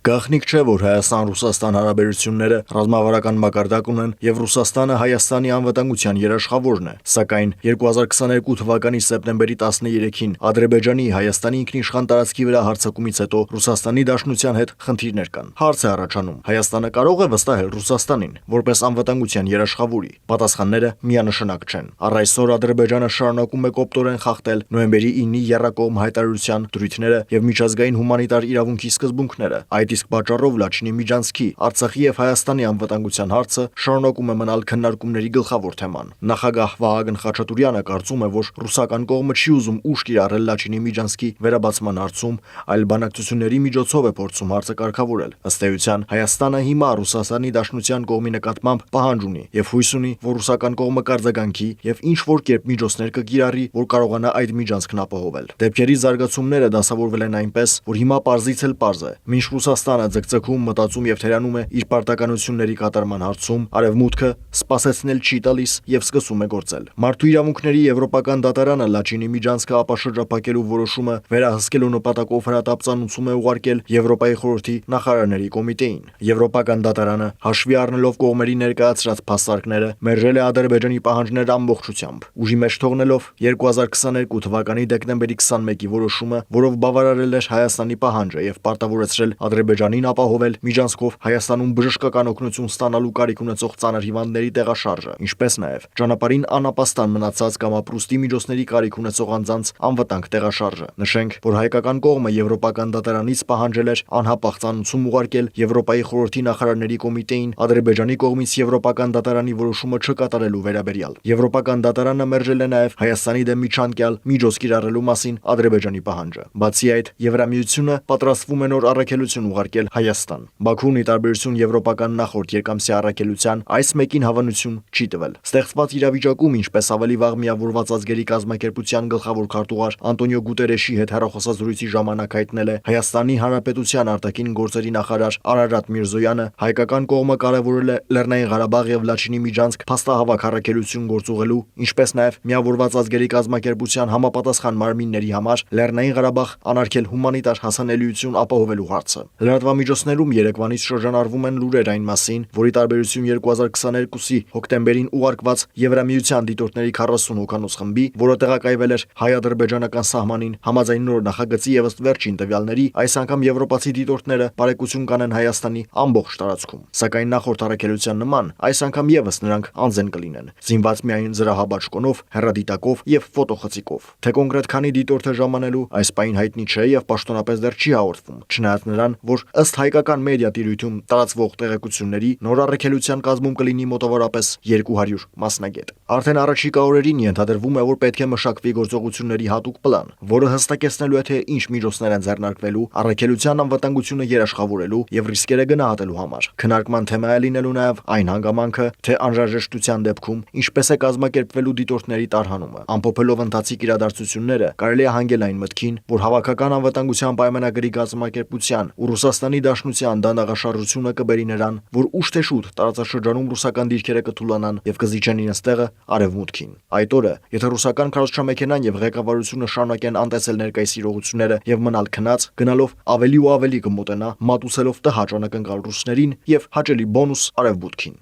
Գաղտնիք չէ, որ Հայաստան-Ռուսաստան հարաբերությունները ռազմավարական մակարդակ ունեն եւ Ռուսաստանը Հայաստանի անվտանգության երաշխավորն է, սակայն 2022 թվականի սեպտեմբերի 13-ին Ադրբեջանի Հայաստանի ինքնիշխան տարածքի վրա հարձակումից հետո Ռուսաստանի Դաշնության հետ խնդիրներ կան։ Հարց է առաջանում. Հայաստանը կարող է վստահել Ռուսաստանին որպես անվտանգության երաշխավորի։ Պատասխանները միանշանակ չեն։ Առ այսօր Ադրբեջանը շարունակում է կոպտորեն խախտել նոյեմբերի 9-ի եռակողմ հայտարարության դրույթները եւ միջազգային հումանիտար իրավունքի սկզբունքները։ Այդ իսկ պատճառով Լաչինի միջանցքի, Արցախի եւ Հայաստանի անվտանգության հարցը շարունակում է մնալ քննարկումների գլխավոր թեման։ Նախագահ Վահագն Խաչատուրյանը կարծում է, որ ռուսական կողմը չի ուզում ուժ կիրառել Լաչինի միջանցքի վերաբացման հարցում, այլ բանակցությունների միջոցով է փորձում հարցը կարգավորել։ Ըստ էության, Հայաստանը հիմա Ռուսաստանի Դաշնության կողմի նկատմամբ պահանջ ունի եւ հույս ունի, որ ռուսական կողմը կարձագանքի եւ ինչ որ կերպ միջոցներ կկիրառի, որ կարողանա այդ միջանցքն ապահովել։ Դեպքերի զարգացումները դասավորվել են այնպես, որ հիմա պարզից էլ պարզ է։ Մինչ Ռուսաստանը ձգձգում, մտածում եւ թերանում է իր պարտականությունների կատարման հարցում, արևմուտքը սպասեցնել չի տալիս եւ սկսում է գործել։ Մարդու իրավունքների եվրոպական դատարանը Լաչինի միջանցքը ապաշրջափակելու որոշումը վերահսկելու նպատակով հրատապծանուցում է ուղարկել Եվրոպայի խորհրդի նախարարների կոմիտեին։ Եվրոպական դատարանը հաշվի առնելով կողմերի ներկայացրած փաստարկները մերժել է Ադրբեջանի պահանջները ամբողջությամբ, ուժի մեջ թողնելով 2022 թվականի դեկտեմբերի 21-ի որոշումը, որով բավարարել էր Հայաստանի պահանջը եւ պարտավորեցրել Ադրբեջանին ապահովել միջանցքով Հայաստանում բժշկական օգնություն ստանալու կարիք ունեցող ծանր հիվանդների տեղաշարժը, ինչպես նաև ճանապարհին անապաստան մնացած կամ ապրուստի միջոցների կարիք ունեցող անձանց անվտանգ տեղաշարժը։ Նշենք, որ հայկական կողմը Եվրոպական դատարանից պահանջել էր անհապաղ ծանուցում ուղարկել Եվրոպայի խորհրդի նախարարների կոմիտեին Ադրբեջանի կողմից Եվրոպական դատարանի որոշումը չկատարելու վերաբերյալ։ Եվրոպական դատարանը մերժել է նաև Հայաստանի դեմ միջանկյալ միջոց կիրառելու մասին Ադրբեջանի պահանջը։ Բացի այդ, Եվրամիությունը պատրաստվում է նոր առաքելություն ուղարկել Հայաստան։ Բաքուն, ի տարբերություն եվրոպական նախորդ երկամսյա առաքելության, այս մեկին հավանություն չի տվել։ Ստեղծված իրավիճակում, ինչպես ավելի վաղ միավորված ազգերի կազմակերպության գլխավոր քարտուղար Անտոնիո Գուտերեշի հետ հեռախոսազրույցի ժամանակ հայտնել է Հայաստանի Հանրապետության արտաքին գործերի նախարար Արարատ Միրզոյանը, հայկական կողմը կարևորել է Լեռնային Ղարաբաղ եւ Լաչինի միջանցք փաստահավաք առաքելություն գործուղելու, ինչպես նաև միավորված ազգերի կազմակերպության համապատասխան մարմինների համար Լեռնային Ղարաբաղ անարգել հումանիտար հասանելիություն ապահովելու հարցը։ Լրատվամիջոցներում երեկվանից շրջանառվում են լուրեր այն մասին, որի տարբերություն 2022-ի հոկտեմբերին ուղարկված Եվրամիության դիտորդների 40 հոգանոց խմբի, որը տեղակայվել էր հայ-ադրբեջանական սահմանին, համաձայն նոր նախագծի եւ ըստ վերջին տվյալների, այս անգամ եվրոպացի դիտորդները բարեկություն կանեն Հայաստանի ամբողջ տարածքում։ Սակայն նախորդ առաքելության նման, այս անգամ եւս նրանք անձեն կլինեն, զինված միայն զրահաբաճկոնով, հեռադիտակով եւ ֆոտոխցիկով։ Թե կոնկրետ քանի դիտորդ է ժամանելու, այս պայն հայտնի չէ եւ պաշտոնապես դեռ չի հաղորդվում, չնայած նրան, որ ըստ հայկական մեդիա տիրույթում տարածվող տեղեկությունների նոր առաքելության կազմում կլինի մոտավորապես 200 մասնագետ։ Արդեն առաջիկա օրերին ենթադրվում է, որ պետք է մշակվի գործողությունների հատուկ պլան, որը հստակեցնելու է, թե ինչ միջոցներ են ձեռնարկվելու առաքելության անվտանգությունը երաշխավորելու եւ ռիսկերը գնահատելու համար։ Քննարկման թեմա է լինելու նաեւ այն հանգամանքը, թե անհրաժեշտության դեպքում ինչպես է կազմակերպվելու դիտորդների տարհանումը։ Ամփոփելով ընթացիկ իրադարձությունները, կարելի է հանգել այն մտքին, որ հավաքական անվտանգության պայմանագրի կազմակերպության ու Ռուսաստանի Դաշնության դանդաղաշարժությունը կբերի նրան, որ ուշ թե շուտ տարածաշրջանում ռուսական դիրքերը կթուլանան եւ կզիջեն իրենց տեղը արևմուտքին։ Այդ օրը, եթե ռուսական քարոզչամեքենան եւ ղեկավարությունը շարունակեն անտեսել ներկայիս իրողությունները եւ մնալ քնած, գնալով ավելի ու ավելի կմոտենա, մատուցելով տհաճ անակնկալ ռուսներին եւ հաճելի բոնուս արևմուտքին։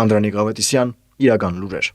Անդրանիկ Ավետիսյան, Իրական լուրեր։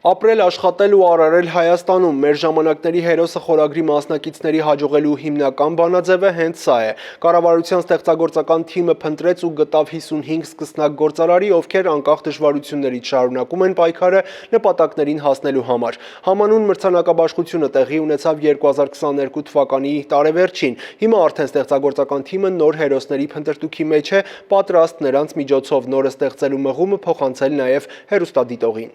Ապրել, աշխատել ու արարել Հայաստանում մեր ժամանակների հերոսը խորագրի մասնակիցների հաջողելու հիմնական բանաձևը հենց սա է։ Կառավարության ստեղծագործական թիմը փնտրեց ու գտավ 55 սկսնակ գործարարի, ովքեր անկախ դժվարություններից շարունակում են պայքարը նպատակներին հասնելու համար։ Համանուն մրցանակաբաշխությունը տեղի ունեցավ 2022 թվականի տարեվերջին։ Հիմա արդեն ստեղծագործական թիմը նոր հերոսների փնտրտուքի մեջ է, պատրաստ նրանց միջոցով նորը ստեղծելու մղումը փոխանցել նաև հեռուստադիտողին։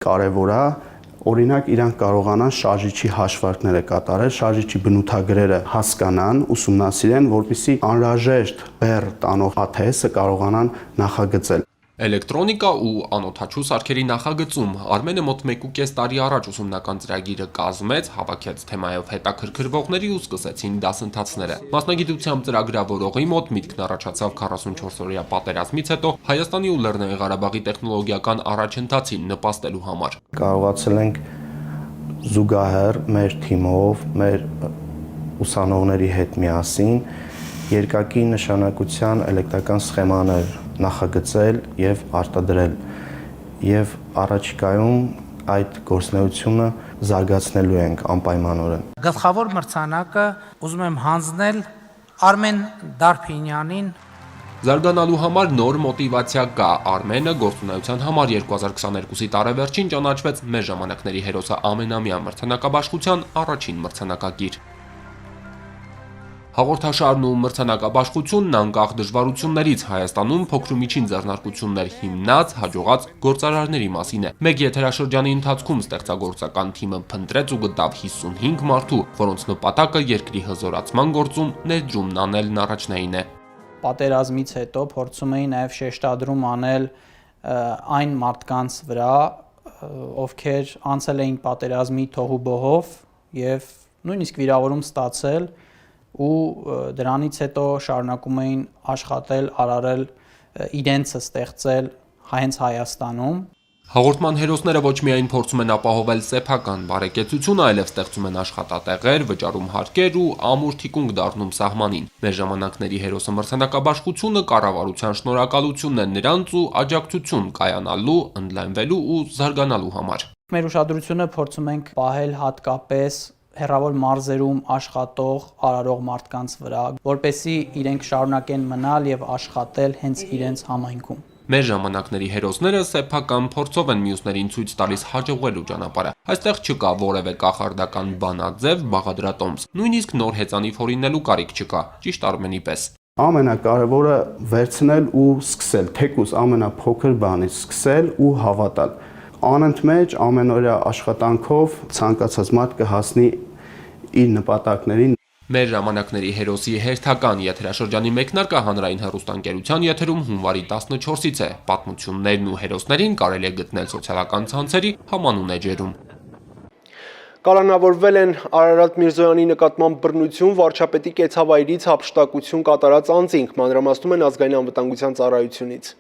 Կարևոր է, օրինակ իրանք կարողանան շարժիչի հաշվարկները կատարել, շարժիչի բնութագրերը հասկանան, ուսումնասիրեն, որպեսզի անհրաժեշտ բեռ տանող աթեստը կարողանան նախագծել։ Էլեկտրոնիկա ու անօդաչու սարքերի նախագծում Արմենը մոտ 1.5 տարի առաջ ուսումնական ծրագիրը կազմեց, հավաքեց թեմայով հետաքրքրվողների ու սկսեցին դասընթացները։ Մասնագիտությամբ ծրագրավորողի մոտ միտքն առաջացավ 44-օրյա պատերազմից հետո Հայաստանի ու Լեռնային Ղարաբաղի տեխնոլոգիական առաջընթացին նպաստելու համար։ Կարողացել ենք զուգահեռ մեր թիմով, մեր ուսանողների հետ միասին երկակի նշանակության էլեկտրական սխեմաներ նախագծել եւ արտադրել եւ առաջիկայում այդ գործունեությունը զարգացնելու ենք անպայմանորեն։ Գլխավոր մրցանակը ուզում եմ հանձնել Արմեն Դարփինյանին։ Զարգանալու համար նոր մոտիվացիա կա։ Արմենը գործունեության համար 2022-ի տարեվերջին ճանաչվեց մեր ժամանակների հերոսը ամենամյա մրցանակաբաշխության առաջին մրցանակակիր։ Հաղորդաշարն ու մրցանակաբաշխությունն անկախ դժվարություններից Հայաստանում փոքրումիջին ձեռնարկություններ հիմնած, հաջողած գործարարների մասին է։ Մեկ եթերաշրջանի ընթացքում ստեղծագործական թիմը փնտրեց ու գտավ 55 մարդու, որոնց նպատակը երկրի հզորացման գործում ներդրումն անելն առաջնային է։ Պատերազմից հետո փորձում էին նաև շեշտադրում անել այն մարդկանց վրա, ովքեր անցել էին պատերազմի թոհուբոհով եւ նույնիսկ վիրավորում ստացել ու դրանից հետո շարունակում էին աշխատել, արարել, իրենցը ստեղծել հենց Հայաստանում։ Հաղորդման հերոսները ոչ միայն փորձում են ապահովել սեփական բարեկեցություն, այլև ստեղծում են աշխատատեղեր, վճարում հարկեր ու ամուր թիկունք դառնում սահմանին։ Մեր ժամանակների հերոսը մրցանակաբաշխությունը կառավարության շնորհակալությունն է նրանց ու աջակցություն կայանալու, ընդլայնվելու ու զարգանալու համար։ Մեր ուշադրությունը փորձում ենք պահել հատկապես հեռավոր մարզերում աշխատող, արարող մարդկանց վրա, որպեսզի իրենք շարունակեն մնալ եւ աշխատել հենց իրենց համայնքում։ Մեր ժամանակների հերոսները սեփական փորձով են մյուսներին ցույց տալիս հաջողվելու ճանապարհը։ Այստեղ չկա որևէ կախարդական բանաձև, բաղադրատոմս, նույնիսկ նոր հեծանիվ հորինելու կարիք չկա, ճիշտ Արմենի պես։ Ամենակարևորը վերցնել ու սկսել, թեկուզ ամենափոքր բանից սկսել ու հավատալ։ Անընդմեջ ամենօրյա աշխատանքով ցանկացած մարդ կհասնի իր նպատակներին։ Մեր ժամանակների հերոսի հերթական եթերաշրջանի մեկնարկը հանրային հեռուստաընկերության եթերում հունվարի 14-ից է։ Պատմություններն ու հերոսներին կարելի է գտնել սոցիալական ցանցերի համանուն էջերում։ Կալանավորվել են Արարատ Միրզոյանի նկատմամբ բռնություն, վարչապետի կեցավայրից հափշտակություն կատարած անձինք, մանրամասնում են ազգային անվտանգության ծառայությունից։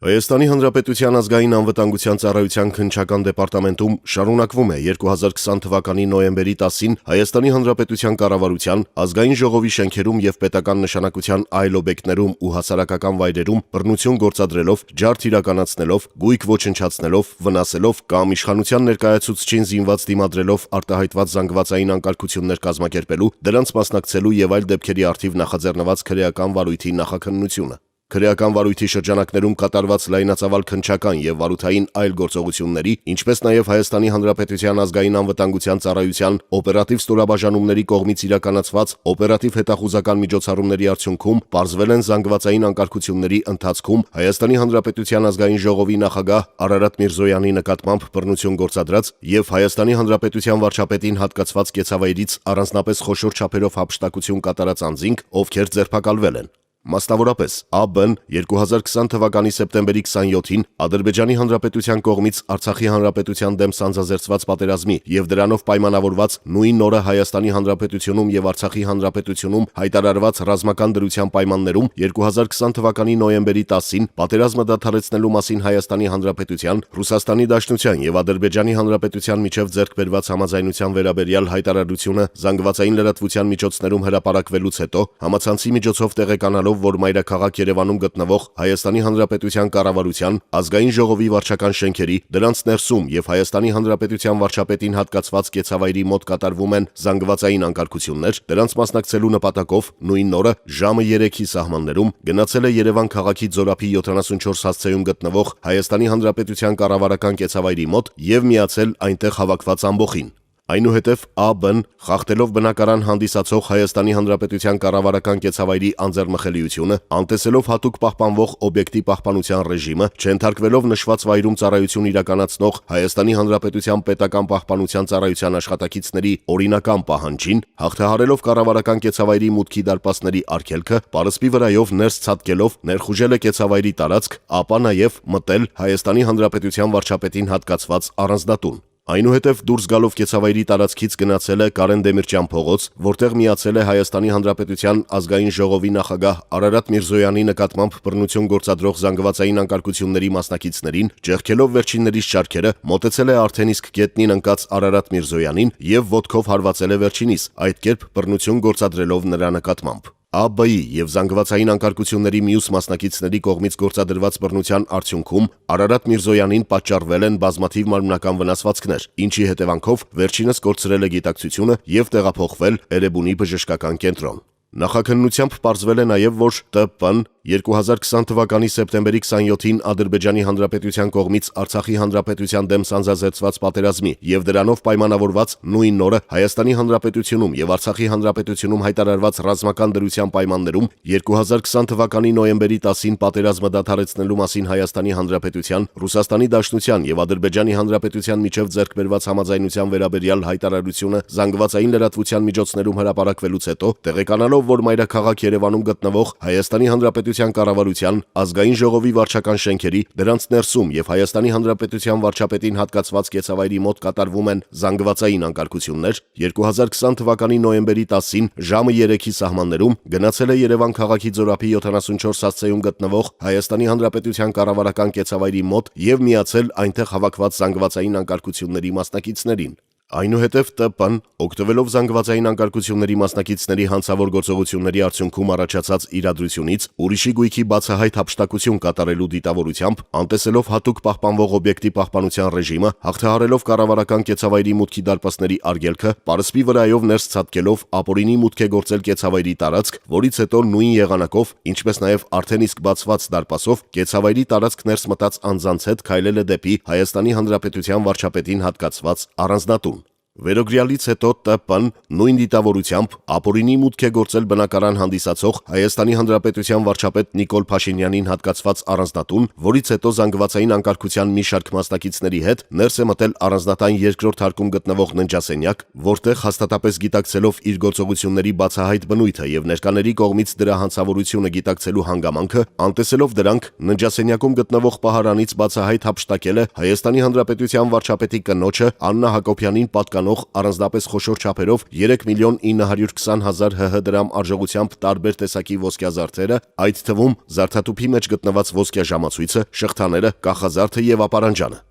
Հայաստանի Հանրապետության ազգային անվտանգության ծառայության քննչական դեպարտամենտում շարունակվում է 2020 թվականի նոյեմբերի 10-ին Հայաստանի Հանրապետության կառավարության ազգային ժողովի շենքերում եւ պետական նշանակության այլ օբյեկտներում ու հասարակական վայրերում բռնություն գործադրելով, ջարդ իրականացնելով, գույք ոչնչացնելով, վնասելով կամ իշխանության ներկայացուցչին զինված դիմադրելով արտահայտված զանգվածային անկարգություններ կազմակերպելու, դրանց մասնակցելու եւ այլ դեպքերի առթիվ նախաձեռնված քրեական վարույթի նախաքննությունը։ Քրեական վարույթի շրջանակներում կատարված լայնածավալ քննչական եւ վարութային այլ գործողությունների, ինչպես նաեւ Հայաստանի Հանրապետության ազգային անվտանգության ծառայության օպերատիվ ստորաբաժանումների կողմից իրականացված օպերատիվ հետախուզական միջոցառումների արդյունքում պարզվել են զանգվածային անկարգությունների ընթացքում Հայաստանի Հանրապետության ազգային ժողովի նախագահ Արարատ Միրզոյանի նկատմամբ բռնություն գործադրած եւ Հայաստանի Հանրապետության վարչապետին հատկացված կեցավայրից առանձնապես խոշոր չափերով հափշտակություն կատարած անձինք, ովքեր ձերբակալվել են։ Մասնավորապես, ԱԲ-ն 2020 թվականի սեպտեմբերի 27-ին Ադրբեջանի Հանրապետության կողմից Արցախի Հանրապետության դեմ սանձազերծված պատերազմի եւ դրանով պայմանավորված նույն օրը Հայաստանի Հանրապետությունում եւ Արցախի Հանրապետությունում հայտարարված ռազմական դրության պայմաններում 2020 թվականի նոյեմբերի 10-ին պատերազմը դադարեցնելու մասին Հայաստանի Հանրապետության, Ռուսաստանի Դաշնության եւ Ադրբեջանի Հանրապետության միջև ձեռք բերված համաձայնության վերաբերյալ հայտարարությունը զանգվածային լրատվության միջոցներում հրապարակվելուց հետո համացանցի միջոցով տեղեկանալով, որ մայրաքաղաք Երևանում գտնվող Հայաստանի Հանրապետության կառավարության, ազգային ժողովի վարչական շենքերի, դրանց ներսում եւ Հայաստանի Հանրապետության վարչապետին հատկացված կեցավայրի մոտ կատարվում են զանգվածային անկարգություններ, դրանց մասնակցելու նպատակով նույն օրը ժամը 3-ի սահմաններում գնացել է Երևան քաղաքի Ձորափի 74 հասցեում գտնվող Հայաստանի Հանրապետության կառավարական կեցավայրի մոտ եւ միացել այնտեղ հավաքված ամբոխին։ Այնուհետև ԱԲ-ն խախտելով բնակարան հանդիսացող Հայաստանի Հանրապետության կառավարական կեցավայրի անձեռնմխելիությունը, անտեսելով հատուկ պահպանվող օբյեկտի պահպանության ռեժիմը, չընթարկվելով նշված վայրում ծառայություն իրականացնող Հայաստանի Հանրապետության պետական պահպանության ծառայության աշխատակիցների օրինական պահանջին, հաղթահարելով կառավարական կեցավայրի մուտքի դարպասների արգելքը, պարսպի վրայով ներս ցատկելով ներխուժել է կեցավայրի տարածք, ապա նաև մտել Հայաստանի Հանրապետության վարչապետին հատկացված առանձնատուն։ Այնուհետև դուրս գալով կեցավայրի տարածքից գնացել է Կարեն Դեմիրճյան փողոց, որտեղ միացել է Հայաստանի Հանրապետության ազգային ժողովի նախագահ Արարատ Միրզոյանի նկատմամբ բռնություն գործադրող զանգվածային անկարգությունների մասնակիցներին, ջեղքելով վերջիններից շարքերը, մոտեցել է արդեն իսկ գետնին ընկած Արարատ Միրզոյանին եւ ոտքով հարվածել է վերջինիս, այդ կերպ բռնություն գործադրելով նրա նկատմամբ։ ԱԲ-ի եւ զանգվածային անկարգությունների մյուս մասնակիցների կողմից գործադրված բռնության արդյունքում Արարատ Միրզոյանին պատճառվել են բազմաթիվ մարմնական վնասվածքներ, ինչի հետևանքով վերջինս կորցրել է գիտակցությունը եւ տեղափոխվել Էրեբունի բժշկական կենտրոն։ Նախաքննությամբ պարզվել է նաև, որ ՏՊ-ն 2020 թվականի սեպտեմբերի 27-ին Ադրբեջանի Հանրապետության կողմից Արցախի Հանրապետության դեմ սանձազերծված պատերազմի եւ դրանով պայմանավորված նույն օրը Հայաստանի Հանրապետությունում եւ Արցախի Հանրապետությունում հայտարարված ռազմական դրության պայմաններում 2020 թվականի նոյեմբերի 10-ին պատերազմը դադարեցնելու մասին Հայաստանի Հանրապետության, Ռուսաստանի Դաշնության եւ Ադրբեջանի Հանրապետության միջև ձեռք բերված համաձայնության վերաբերյալ հայտարարությունը զանգվածային լրատվության միջոցներում հրապարակվելուց հետո տեղեկանալով, որ մայրաքաղաք Երևանում գտնվող Հայաստանի Հանրապետության կառավարության, ազգային ժողովի վարչական շենքերի, դրանց ներսում եւ Հայաստանի Հանրապետության վարչապետին հատկացված կեցավայրի մոտ կատարվում են զանգվածային անկարգություններ, 2020 թվականի նոյեմբերի 10-ին ժամը 3-ի սահմաններում գնացել է Երևան քաղաքի Ձորափի 74 հասցեում գտնվող Հայաստանի Հանրապետության կառավարական կեցավայրի մոտ եւ միացել այնտեղ հավաքված զանգվածային անկարգությունների մասնակիցներին։ Այնուհետև ՏՊ-ն, օգտվելով զանգվածային անկարգությունների մասնակիցների հանցավոր գործողությունների արդյունքում առաջացած իրադրությունից, ուրիշի գույքի բացահայտ հափշտակություն կատարելու դիտավորությամբ, անտեսելով հատուկ պահպանվող օբյեկտի պահպանության ռեժիմը, հաղթահարելով կառավարական կեցավայրի մուտքի դարպասների արգելքը, պարսպի վրայով ներս ցատկելով ապօրինի մուտք է գործել կեցավայրի տարածք, որից հետո նույն եղանակով, ինչպես նաև արդեն իսկ բացված դարպասով, կեցավայրի տարածք ներս մտած անձանց հետ քայլել է դեպի Հայաստանի Հանրապետության վարչապետին հատկացված առանձնատուն։ Վերոգրյալից հետո ՏՊ-ն նույն դիտավորությամբ ապօրինի մուտք է գործել բնակարան հանդիսացող Հայաստանի Հանրապետության վարչապետ Նիկոլ Փաշինյանին հատկացված առանձնատուն, որից հետո զանգվածային անկարգության մի շարք մասնակիցների հետ ներս է մտել առանձնատան երկրորդ հարկում գտնվող ննջասենյակ, որտեղ հաստատապես գիտակցելով իր գործողությունների բացահայտ բնույթը եւ ներկաների կողմից դրա հանցավորությունը գիտակցելու հանգամանքը, անտեսելով դրանք, ննջասենյակում գտնվող պահարանից բացահայտ հափշտակել է Հայաստանի Հանրապետության վարչապետի կնոջը Աննա Հակոբյանին պատկանող առանձնապես խոշոր չափերով 3 միլիոն 920 հազար ՀՀ դրամ արժողությամբ տարբեր տեսակի ոսկյազարդերը, այդ թվում զարդատուփի մեջ գտնված ոսկյա ժամացույցը, շղթաները, կախազարդը եւ ապարանջանը։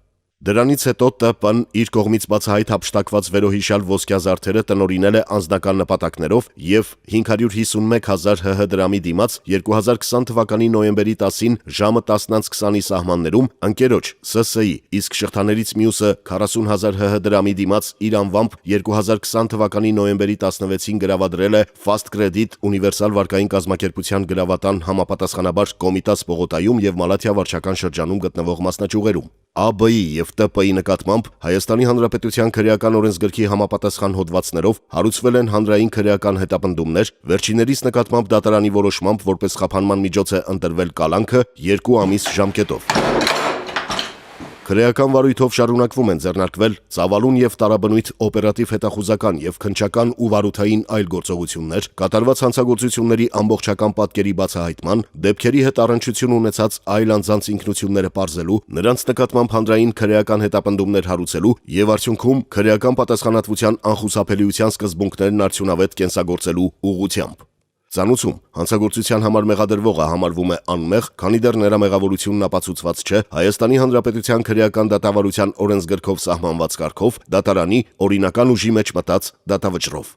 Դրանից հետո ՏՊ-ն իր կողմից բացահայտ հափշտակված վերոհիշյալ ոսկյազարդերը տնօրինել է անձնական նպատակներով եւ 551 հազար ՀՀ դրամի դիմաց 2020 թվականի նոյեմբերի 10-ին ժամը 10:20-ի սահմաններում ընկերոջ ՍՍ-ի, իսկ շղթաներից մյուսը 40 հազար ՀՀ դրամի դիմաց իր անվամբ 2020 թվականի նոյեմբերի 16-ին գրավադրել է Fast Credit ունիվերսալ վարկային կազմակերպության գրավատան համապատասխանաբար Կոմիտաս Պողոտայում եւ Մալաթիա վարչական շրջանում գտնվող մասնաճյուղերում։ ԱԲ-ի եւ ՏՊ-ի նկատմամբ Հայաստանի Հանրապետության քրեական օրենսգրքի համապատասխան հոդվածներով հարուցվել են հանրային քրեական հետապնդումներ, վերջիններիս նկատմամբ դատարանի որոշմամբ որպես խափանման միջոց է ընտրվել կալանքը 2 ամիս ժամկետով։ Քրեական վարույթով շարունակվում են ձեռնարկվել ծավալուն եւ տարաբնույթ օպերատիվ հետախուզական եւ քննչական ու վարութային այլ գործողություններ, կատարված հանցագործությունների ամբողջական պատկերի բացահայտման, դեպքերի հետ առնչություն ունեցած այլ անձանց ինքնությունները պարզելու, նրանց նկատմամբ հանրային քրեական հետապնդումներ հարուցելու եւ արդյունքում քրեական պատասխանատվության անխուսափելիության սկզբունքներն արդյունավետ կենսագործելու ուղղությամբ։ Ծանուցում հանցագործության համար մեղադրվողը համարվում է անմեղ, քանի դեռ նրա մեղավորությունն ապացուցված չէ Հայաստանի Հանրապետության քրեական դատավարության օրենսգրքով սահմանված կարգով, դատարանի օրինական ուժի մեջ մտած դատավճռով։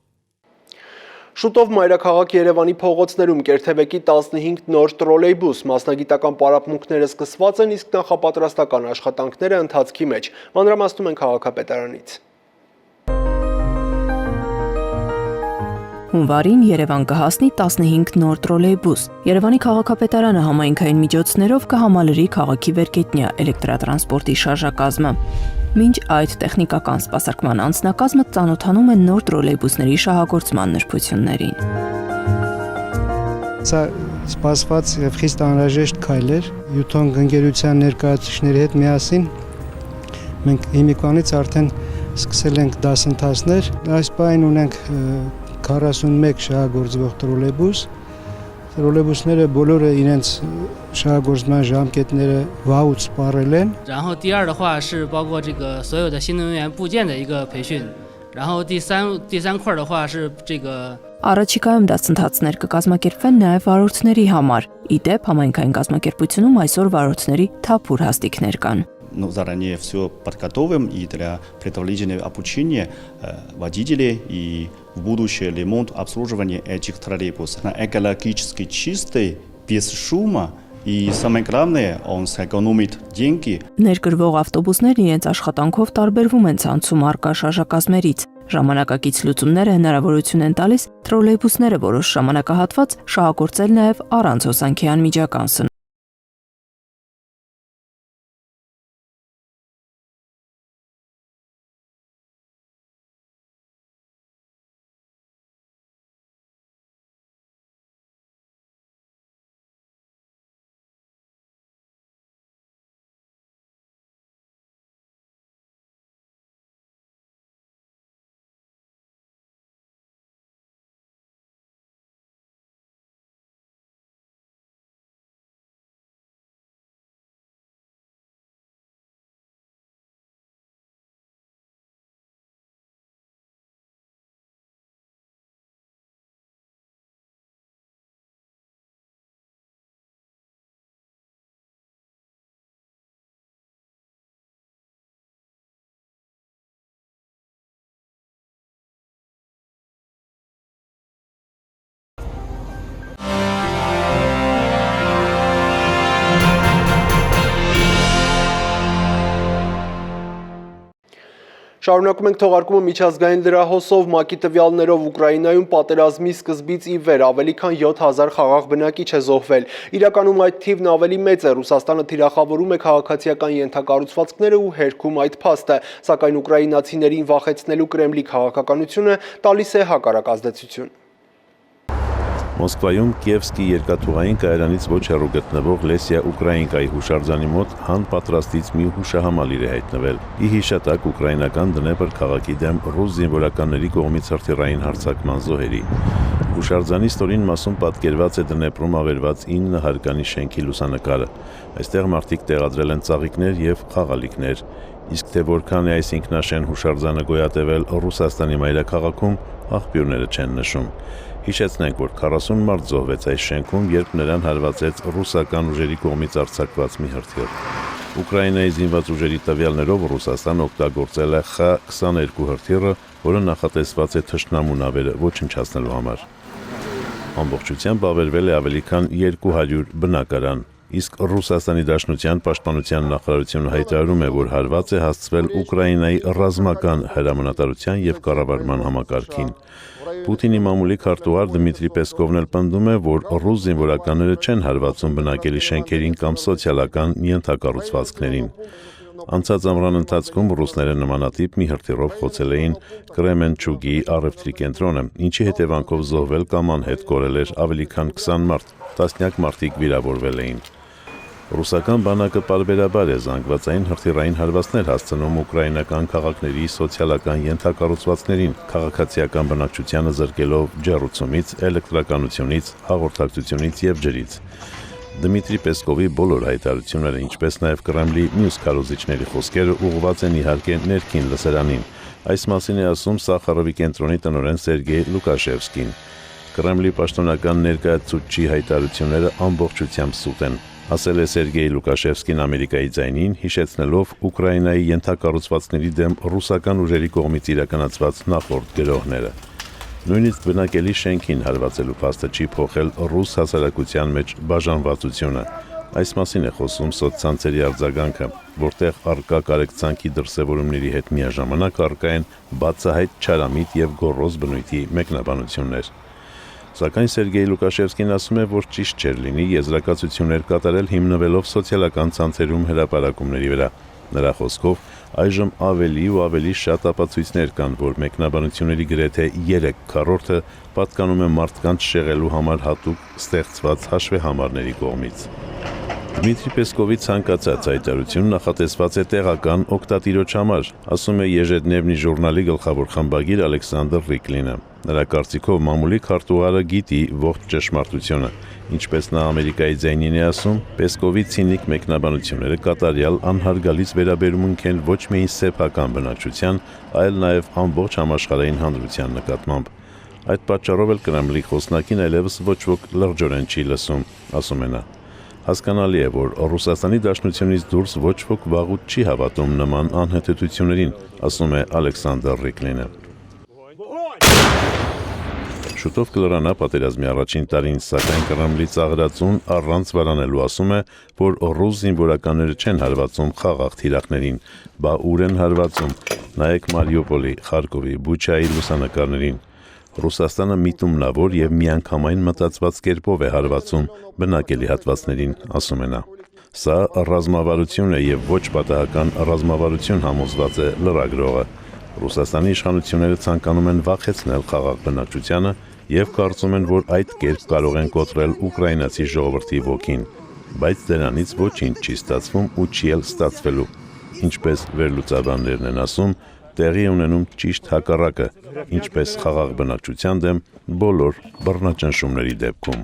Շուտով մայրաքաղաք Երևանի փողոցներում կերթևեկի 15 նոր տրոլեյբուս, մասնագիտական պարապմունքները սկսված են, իսկ նախապատրաստական աշխատանքները ընթացքի մեջ։ Մանրամասնում են քաղաքապետարանից։ Հունվարին Երևան կհասնի 15 նոր տրոլեյբուս։ Երևանի քաղաքապետարանը համայնքային միջոցներով կհամալրի քաղաքի վերկետնյա էլեկտրատրանսպորտի շարժակազմը։ Մինչ այդ տեխնիկական սպասարկման անձնակազմը ծանոթանում են նոր տրոլեյբուսների շահագործման նրբություններին։ Սա սպասված եւ խիստ անհրաժեշտ քայլ էր Յուտոնգ ընկերության ներկայացուցիչների հետ միասին մենք հիմիկվանից արդեն սկսել ենք դասընթացներ։ Այս պահին ունենք 41 շահագործվող տրոլեյբուս։ Տրոլեյբուսները բոլորը իրենց շահագործման ժամկետները վաղուց սպառել են։ 然后第二的话是包括这个所有的新能源部件的一个培训。然后第三块的话是这个 Առաջիկայում դասընթացներ կկազմակերպվեն նաև վարորդների համար։ Ի դեպ, համայնքային կազմակերպությունում այսօր վարորդների թափուր հաստիքներ կան։ Заранее все подготовим и для предварительного обучения водителей и в будущее ремонт обслуживания этих троллейбусов. Экологически чистый, без шума и самое главное, он сэкономит деньги. Ներկրվող ավտոբուսներն իրենց աշխատանքով տարբերվում են ցանցում առկա շարժակազմերից։ Ժամանակակից լուծումները հնարավորություն են տալիս տրոլեյբուսները որոշ ժամանակահատված շահագործել նաև առանց հոսանքի անմիջական սնունդի։ Շարունակում ենք թողարկումը միջազգային լրահոսով ՄԱԿ-ի տվյալներով Ուկրաինայում պատերազմի սկզբից ի վեր ավելի քան 7000 խաղաղ բնակիչ է զոհվել։ Իրականում այդ թիվն ավելի մեծ է, Ռուսաստանը թիրախավորում է քաղաքացիական ենթակառուցվածքները ու հերքում այդ փաստը, սակայն ուկրաինացիներին վախեցնելու Կրեմլի քաղաքականությունը տալիս է հակառակ ազդեցություն։ Մոսկվայում Կիևսկի երկաթուղային կայարանից ոչ հեռու գտնվող Լեսիա Ուկրաինկայի հուշարձանի մոտ հան պատրաստից մի հուշահամալիր է հայտնվել։ Ի հիշատակ ուկրաինական դնեպր քաղաքի դեմ ռուս զինվորականների կողմից հրթիռային հարձակման զոհերի։ Հուշարձանի ստորին մասում պատկերված է Դնեպրում ավերված 9 հարկանի շենքի լուսանկարը։ Այստեղ մարդիկ տեղադրել են ծաղիկներ եւ խաղալիքներ։ Իսկ թե որքան է այս ինքնաշեն հուշարձանը գոյատևել Ռուսաստանի մայրաքաղաքում, աղբյուրները չեն նշում։ Հիշեցնենք, որ 40 մարդ զոհվեց այս շենքում, երբ նրան հարվածեց ռուսական ուժերի կողմից արձակված մի հրթիռ։ Ուկրաինայի զինված ուժերի տվյալներով Ռուսաստանը օգտագործել է Խ-22 հրթիռը, որը նախատեսված է թշնամու նավերը ոչնչացնելու համար։ Ամբողջությամբ ավերվել է ավելի քան 200 բնակարան։ Իսկ Ռուսաստանի Դաշնության պաշտպանության նախարարությունը հայտարարում է, որ հարված է հասցվել Ուկրաինայի ռազմական հրամանատարության եւ կառավարման համակարգին։ Պուտինի մամուլի քարտուղար Դմիտրի Պեսկովն էլ պնդում է, որ ռուս զինվորականները չեն հարվածում բնակելի շենքերին կամ սոցիալական ենթակառուցվածքներին։ Անցած ամռան ընթացքում ռուսները նմանատիպ մի հրթիռով խոցել էին Կրեմենչուգի առևտրի կենտրոնը, ինչի հետևանքով զոհվել կամ անհետ կորել էր ավելի քան 20 մարդ, տասնյակ մարդիկ վիրավորվել էին։ Ռուսական բանակը պարբերաբար է զանգվածային հրթիռային հարվածներ հասցնում ուկրաինական քաղաքների սոցիալական ենթակառուցվածքներին, քաղաքացիական բնակչությանը զրկելով ջեռուցումից, էլեկտրականությունից, հաղորդակցությունից եւ ջրից։ Դմիտրի Պեսկովի բոլոր հայտարարությունները, ինչպես նաև Կրեմլի մյուս քարոզիչների խոսքերը ուղղված են իհարկե ներքին լսարանին։ Այս մասին է ասում Սախարովի կենտրոնի տնօրեն Սերգեյ Լուկաշևսկին։ Կրեմլի պաշտոնական ներկայացուցչի հայտարարությունները ամբողջությամբ սուտ են, ասել է Սերգեյ Լուկաշևսկին Ամերիկայի ձայնին, հիշեցնելով Ուկրաինայի ենթակառուցվածքների դեմ ռուսական ուժերի կողմից իրականացված նախորդ գրոհները։ Նույնիսկ բնակելի շենքին հարվածելու փաստը չի փոխել ռուս հասարակության մեջ բաժանվածությունը։ Այս մասին է խոսում սոցցանցերի արձագանքը, որտեղ առկա կարեկցանքի դրսևորումների հետ միաժամանակ առկա են բացահայտ չարամիտ եւ գոռոզ բնույթի մեկնաբանություններ։ Սակայն Սերգեյ Լուկաշևսկին ասում է, որ ճիշտ չէր լինի եզրակացություններ կատարել հիմնվելով սոցիալական ցանցերում հրապարակումների վրա։ Նրա խոսքով այժմ ավելի ու ավելի շատ ապացույցներ կան, որ մեկնաբանությունների գրեթե 3/4-ը պատկանում է մարդկանց շեղելու համար հատուկ ստեղծված հաշվեհամարների կողմից։ Դմիտրի Պեսկովի ցանկացած հայտարարություն նախատեսված է տեղական օգտատիրոջ համար, ասում է Եժեդնևնի ժուրնալի գլխավոր խմբագիր Ալեքսանդր Ռիկլինը։ Նրա կարծիքով մամուլի քարտուղարը գիտի ողջ ճշմարտությունը, ինչպես նա Ամերիկայի ձայնին է ասում, Պեսկովի ցինիկ մեկնաբանությունները կատարյալ անհարգալից վերաբերմունք են ոչ միայն սեփական բնակչության, այլ նաև ամբողջ համաշխարհային հանրության նկատմամբ։ Այդ պատճառով էլ Կրեմլի խոսնակին այլևս ոչ ոք լրջորեն չի լսում, ասում է նա։ Հասկանալի է, որ Ռուսաստանի Դաշնությունից դուրս ոչ ոք վաղուց չի հավատում նման անհեթեթություններին, ասում է Ալեքսանդր Ռիկլինը։ Շուտով կլրանա պատերազմի առաջին տարին, սակայն Կրեմլի ծաղրածուն առանց վարանելու ասում է, որ ռուս զինվորականները չեն հարվածում խաղաղ թիրախներին, բա ուր են հարվածում, նայեք Մարիուպոլի, Խարկովի, Բուչայի լուսանկարներին։ Ռուսաստանը միտումնավոր եւ միանգամայն մտածված կերպով է հարվածում բնակելի հատվածներին, ասում է նա։ Սա ռազմավարություն է եւ ոչ պատահական ռազմավարություն համոզված է լրագրողը։ Ռուսաստանի իշխանությունները ցանկանում են վախեցնել խաղաղ բնակչությանը եւ կարծում են, որ այդ կերպ կարող են կոտրել ուկրաինացի ժողովրդի ոգին, բայց դրանից ոչինչ չի ստացվում ու չի էլ ստացվելու։ Ինչպես վերլուծաբաններն են ասում, տեղի ունենում ճիշտ հակառակը, ինչպես խաղաղ բնակչության դեմ բոլոր բռնաճնշումների դեպքում։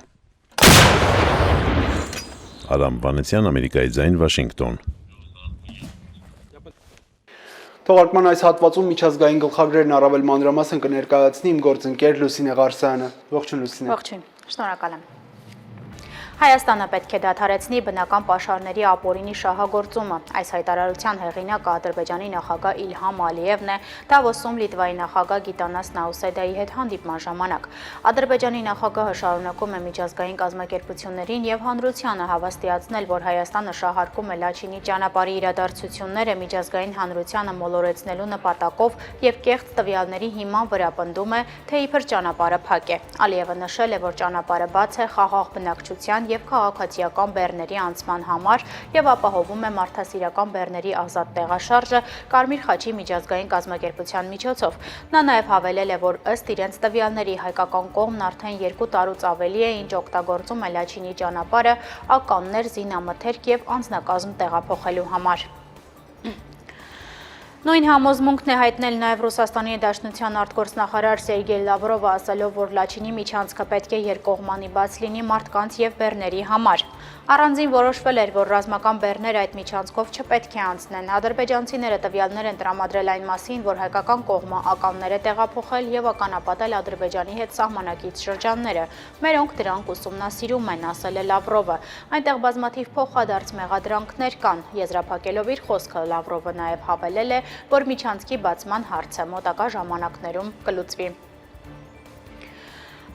Արամ Վանեցյան, Ամերիկայի ձայն, Վաշինգտոն։ Թողարկման այս հատվածում միջազգային գլխագրերն առավել մանրամասն կներկայացնի իմ գործընկեր Լուսինե Ղարսյանը։ Ողջույն Լուսինե։ Ողջույն, շնորհակալ եմ։ Հայաստանը պետք է դադարեցնի բնական պաշարների ապօրինի շահագործումը։ Այս հայտարարության հեղինակը Ադրբեջանի նախագահ Իլհամ Ալիևն է Դավոսում Լիտվայի նախագահ Գիտանաս Նաուսեդայի հետ հանդիպման ժամանակ։ Ադրբեջանի նախագահը շարունակում է միջազգային կազմակերպություններին եւ հանրությանը հավաստիացնել, որ Հայաստանը շահարկում է Լաչինի ճանապարհի իրադարձությունները միջազգային հանրությանը մոլորեցնելու նպատակով եւ կեղծ տվյալների հիման վրա պնդում է, թե իբր ճանապարհը փակ է։ Ալիևը նշել է, որ ճանապարհը բաց է խաղաղ բնակչության եւ քաղաքացիական բեռների անցման համար եւ ապահովում է մարդասիրական բեռների ազատ տեղաշարժը Կարմիր խաչի միջազգային կազմակերպության միջոցով։ Նա նաեւ հավելել է, որ ըստ իրենց տվյալների հայկական կողմն արդեն 2 տարուց ավելի է, ինչ օգտագործում է Լաչինի ճանապարհը ականներ, զինամթերք եւ անձնակազմ տեղափոխելու համար։ Նույն համոզմունքն է հայտնել նաև Ռուսաստանի Դաշնության արտգործնախարար Սերգեյ Լավրովը, ասելով, որ Լաչինի միջանցքը պետք է երկկողմանի բաց լինի մարդկանց եւ բեռների համար։ Առանձին որոշվել էր, որ ռազմական բեռներ այդ միջանցքով չպետք է անցնեն։ Ադրբեջանցիները տվյալներ են տրամադրել այն մասին, որ հայկական կողմը ականներ է տեղափոխել եւ ականապատել Ադրբեջանի հետ սահմանակից շրջանները։ Մերոնք դրանք ուսումնասիրում են, ասել է Լավրովը։ Այնտեղ բազմաթիվ փոխադարձ մեղադրանքներ կան։ Եզրափակելով իր խոսքը Լավրովը նաև հավելել է, որ միջանցքի բացման հարցը մոտակա ժամանակներում կլուծվի։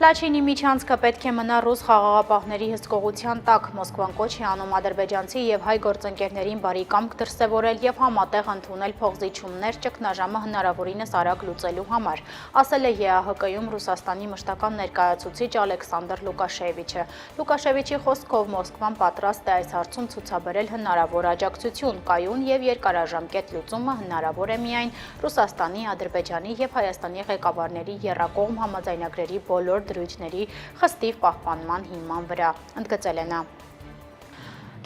Լաչինի միջանցքը պետք է մնա ռուս խաղաղապահների հսկողության տակ։ Մոսկվան կոչ է անում ադրբեջանցի եւ հայ գործընկերներին բարի կամք դրսեւորել եւ համատեղ ընդունել փոխզիջումներ ճգնաժամը հնարավորինս արագ լուծելու համար, ասել է ԵԱՀԿ-ում Ռուսաստանի մշտական ներկայացուցիչ Ալեքսանդր Լուկաշևիչը։ Լուկաշևիչի խոսքով Մոսկվան պատրաստ է այս հարցում ցուցաբերել հնարավոր աջակցություն, կայուն եւ երկարաժամկետ լուծումը հնարավոր է միայն Ռուսաստանի, Ադրբեջանի եւ Հայաստանի ղեկավարների եռակողմ համաձայնագրերի բոլոր դրույթների խստիվ պահպանման հիման վրա, ընդգծել է նա։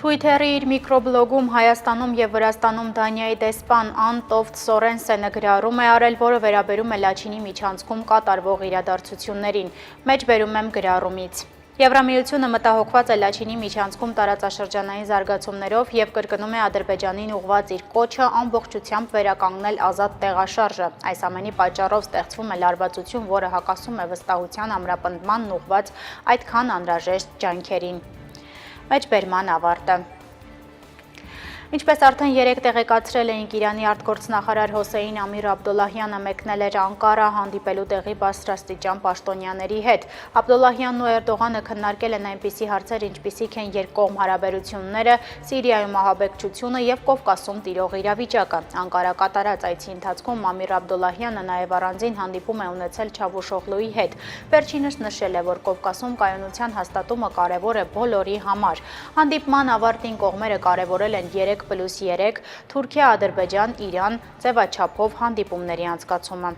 Twitter-ի իր միկրոբլոգում Հայաստանում եւ Վրաստանում Դանիայի դեսպան Անտովտ Սորենսենը գրառում է արել, որը վերաբերում է Լաչինի միջանցքում կատարվող իրադարձություններին։ Մեջ բերում եմ գրառումից։ Եվրամիությունը մտահոգված է Լաչինի միջանցքում տարածաշրջանային զարգացումներով եւ կրկնում է Ադրբեջանին ուղղված իր կոչը ամբողջությամբ վերականգնել ազատ տեղաշարժը։ Այս ամենի պատճառով ստեղծվում է լարվածություն, որը հակասում է վստահության ամրապնդմանն ուղղված այդքան անհրաժեշտ ջանքերին։ Մեջբերման ավարտը։ Ինչպես արդեն 3 տեղեկացրել էինք, Իրանի արտգործնախարար Հոսեյն Ամիր Աբդոլլահյանը մեկնել էր Անկարա հանդիպելու տեղի բարձրաստիճան պաշտոնյաների հետ։ Աբդոլլահյանն ու Էրդողանը քննարկել են այնպիսի հարցեր, ինչպիսիք են երկկողմ հարաբերությունները, Սիրիայում ահաբեկչությունը եւ Կովկասում տիրող իրավիճակը։ Անկարա կատարած այցի ընթացքում Ամիր Աբդոլլահյանը նաեւ առանձին հանդիպում է ունեցել Չավուշօղլուի հետ։ Վերջինս նշել է, որ Կովկասում կայունության հաստատումը կարևոր է բոլորի համար։ Հանդիպման ավարտին կողմերը կարևորել են 3+3 Թուրքիա, Ադրբեջան, Իրան ձևաչափով հանդիպումների անցկացումը։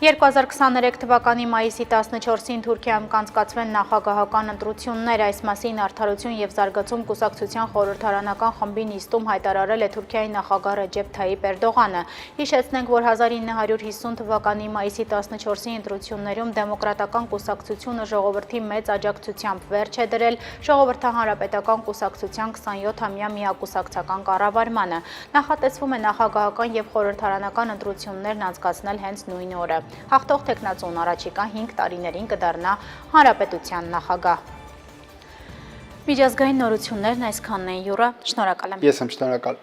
2023 թվականի մայիսի 14-ին Թուրքիայում կանցկացվեն նախագահական ընտրություններ, այս մասին Արդարություն եւ զարգացում կուսակցության խորհրդարանական խմբի նիստում հայտարարել է Թուրքիայի նախագահ Ռեջեփ Թայիպ Էրդողանը։ Հիշեցնենք, որ 1950 թվականի մայիսի 14-ի ընտրություններում Դեմոկրատական կուսակցությունը ժողովրդի մեծ աջակցությամբ վերջ է դրել Ժողովրդահանրապետական կուսակցության 27-ամյա միակուսակցական կառավարմանը։ Նախատեսվում է նախագահական եւ խորհրդարանական ընտրություններն անցկացնել հենց նույն օրը։ Հաղթող տեխնացուն առաջիկա 5 տարիներին կդառնա հանրապետության նախագահ։ Միջազգային նորություններն այսքանն են, Յուրա, շնորհակալ եմ։ Ես եմ շնորհակալ։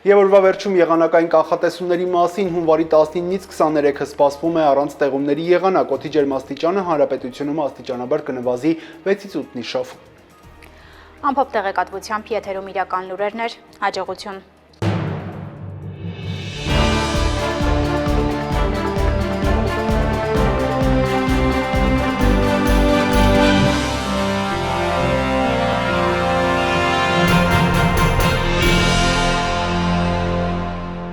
Եվ օրվա վերջում եղանակային կանխատեսումների մասին հունվարի 19-ից 23-ը սպասվում է առանց տեղումների եղանակ, օդի ջերմաստիճանը հանրապետությունում աստիճանաբար կնվազի 6-ից 8 նիշով։ Ամփոփ տեղեկատվությամբ եթերում իրական լուրերներ, հաջողություն։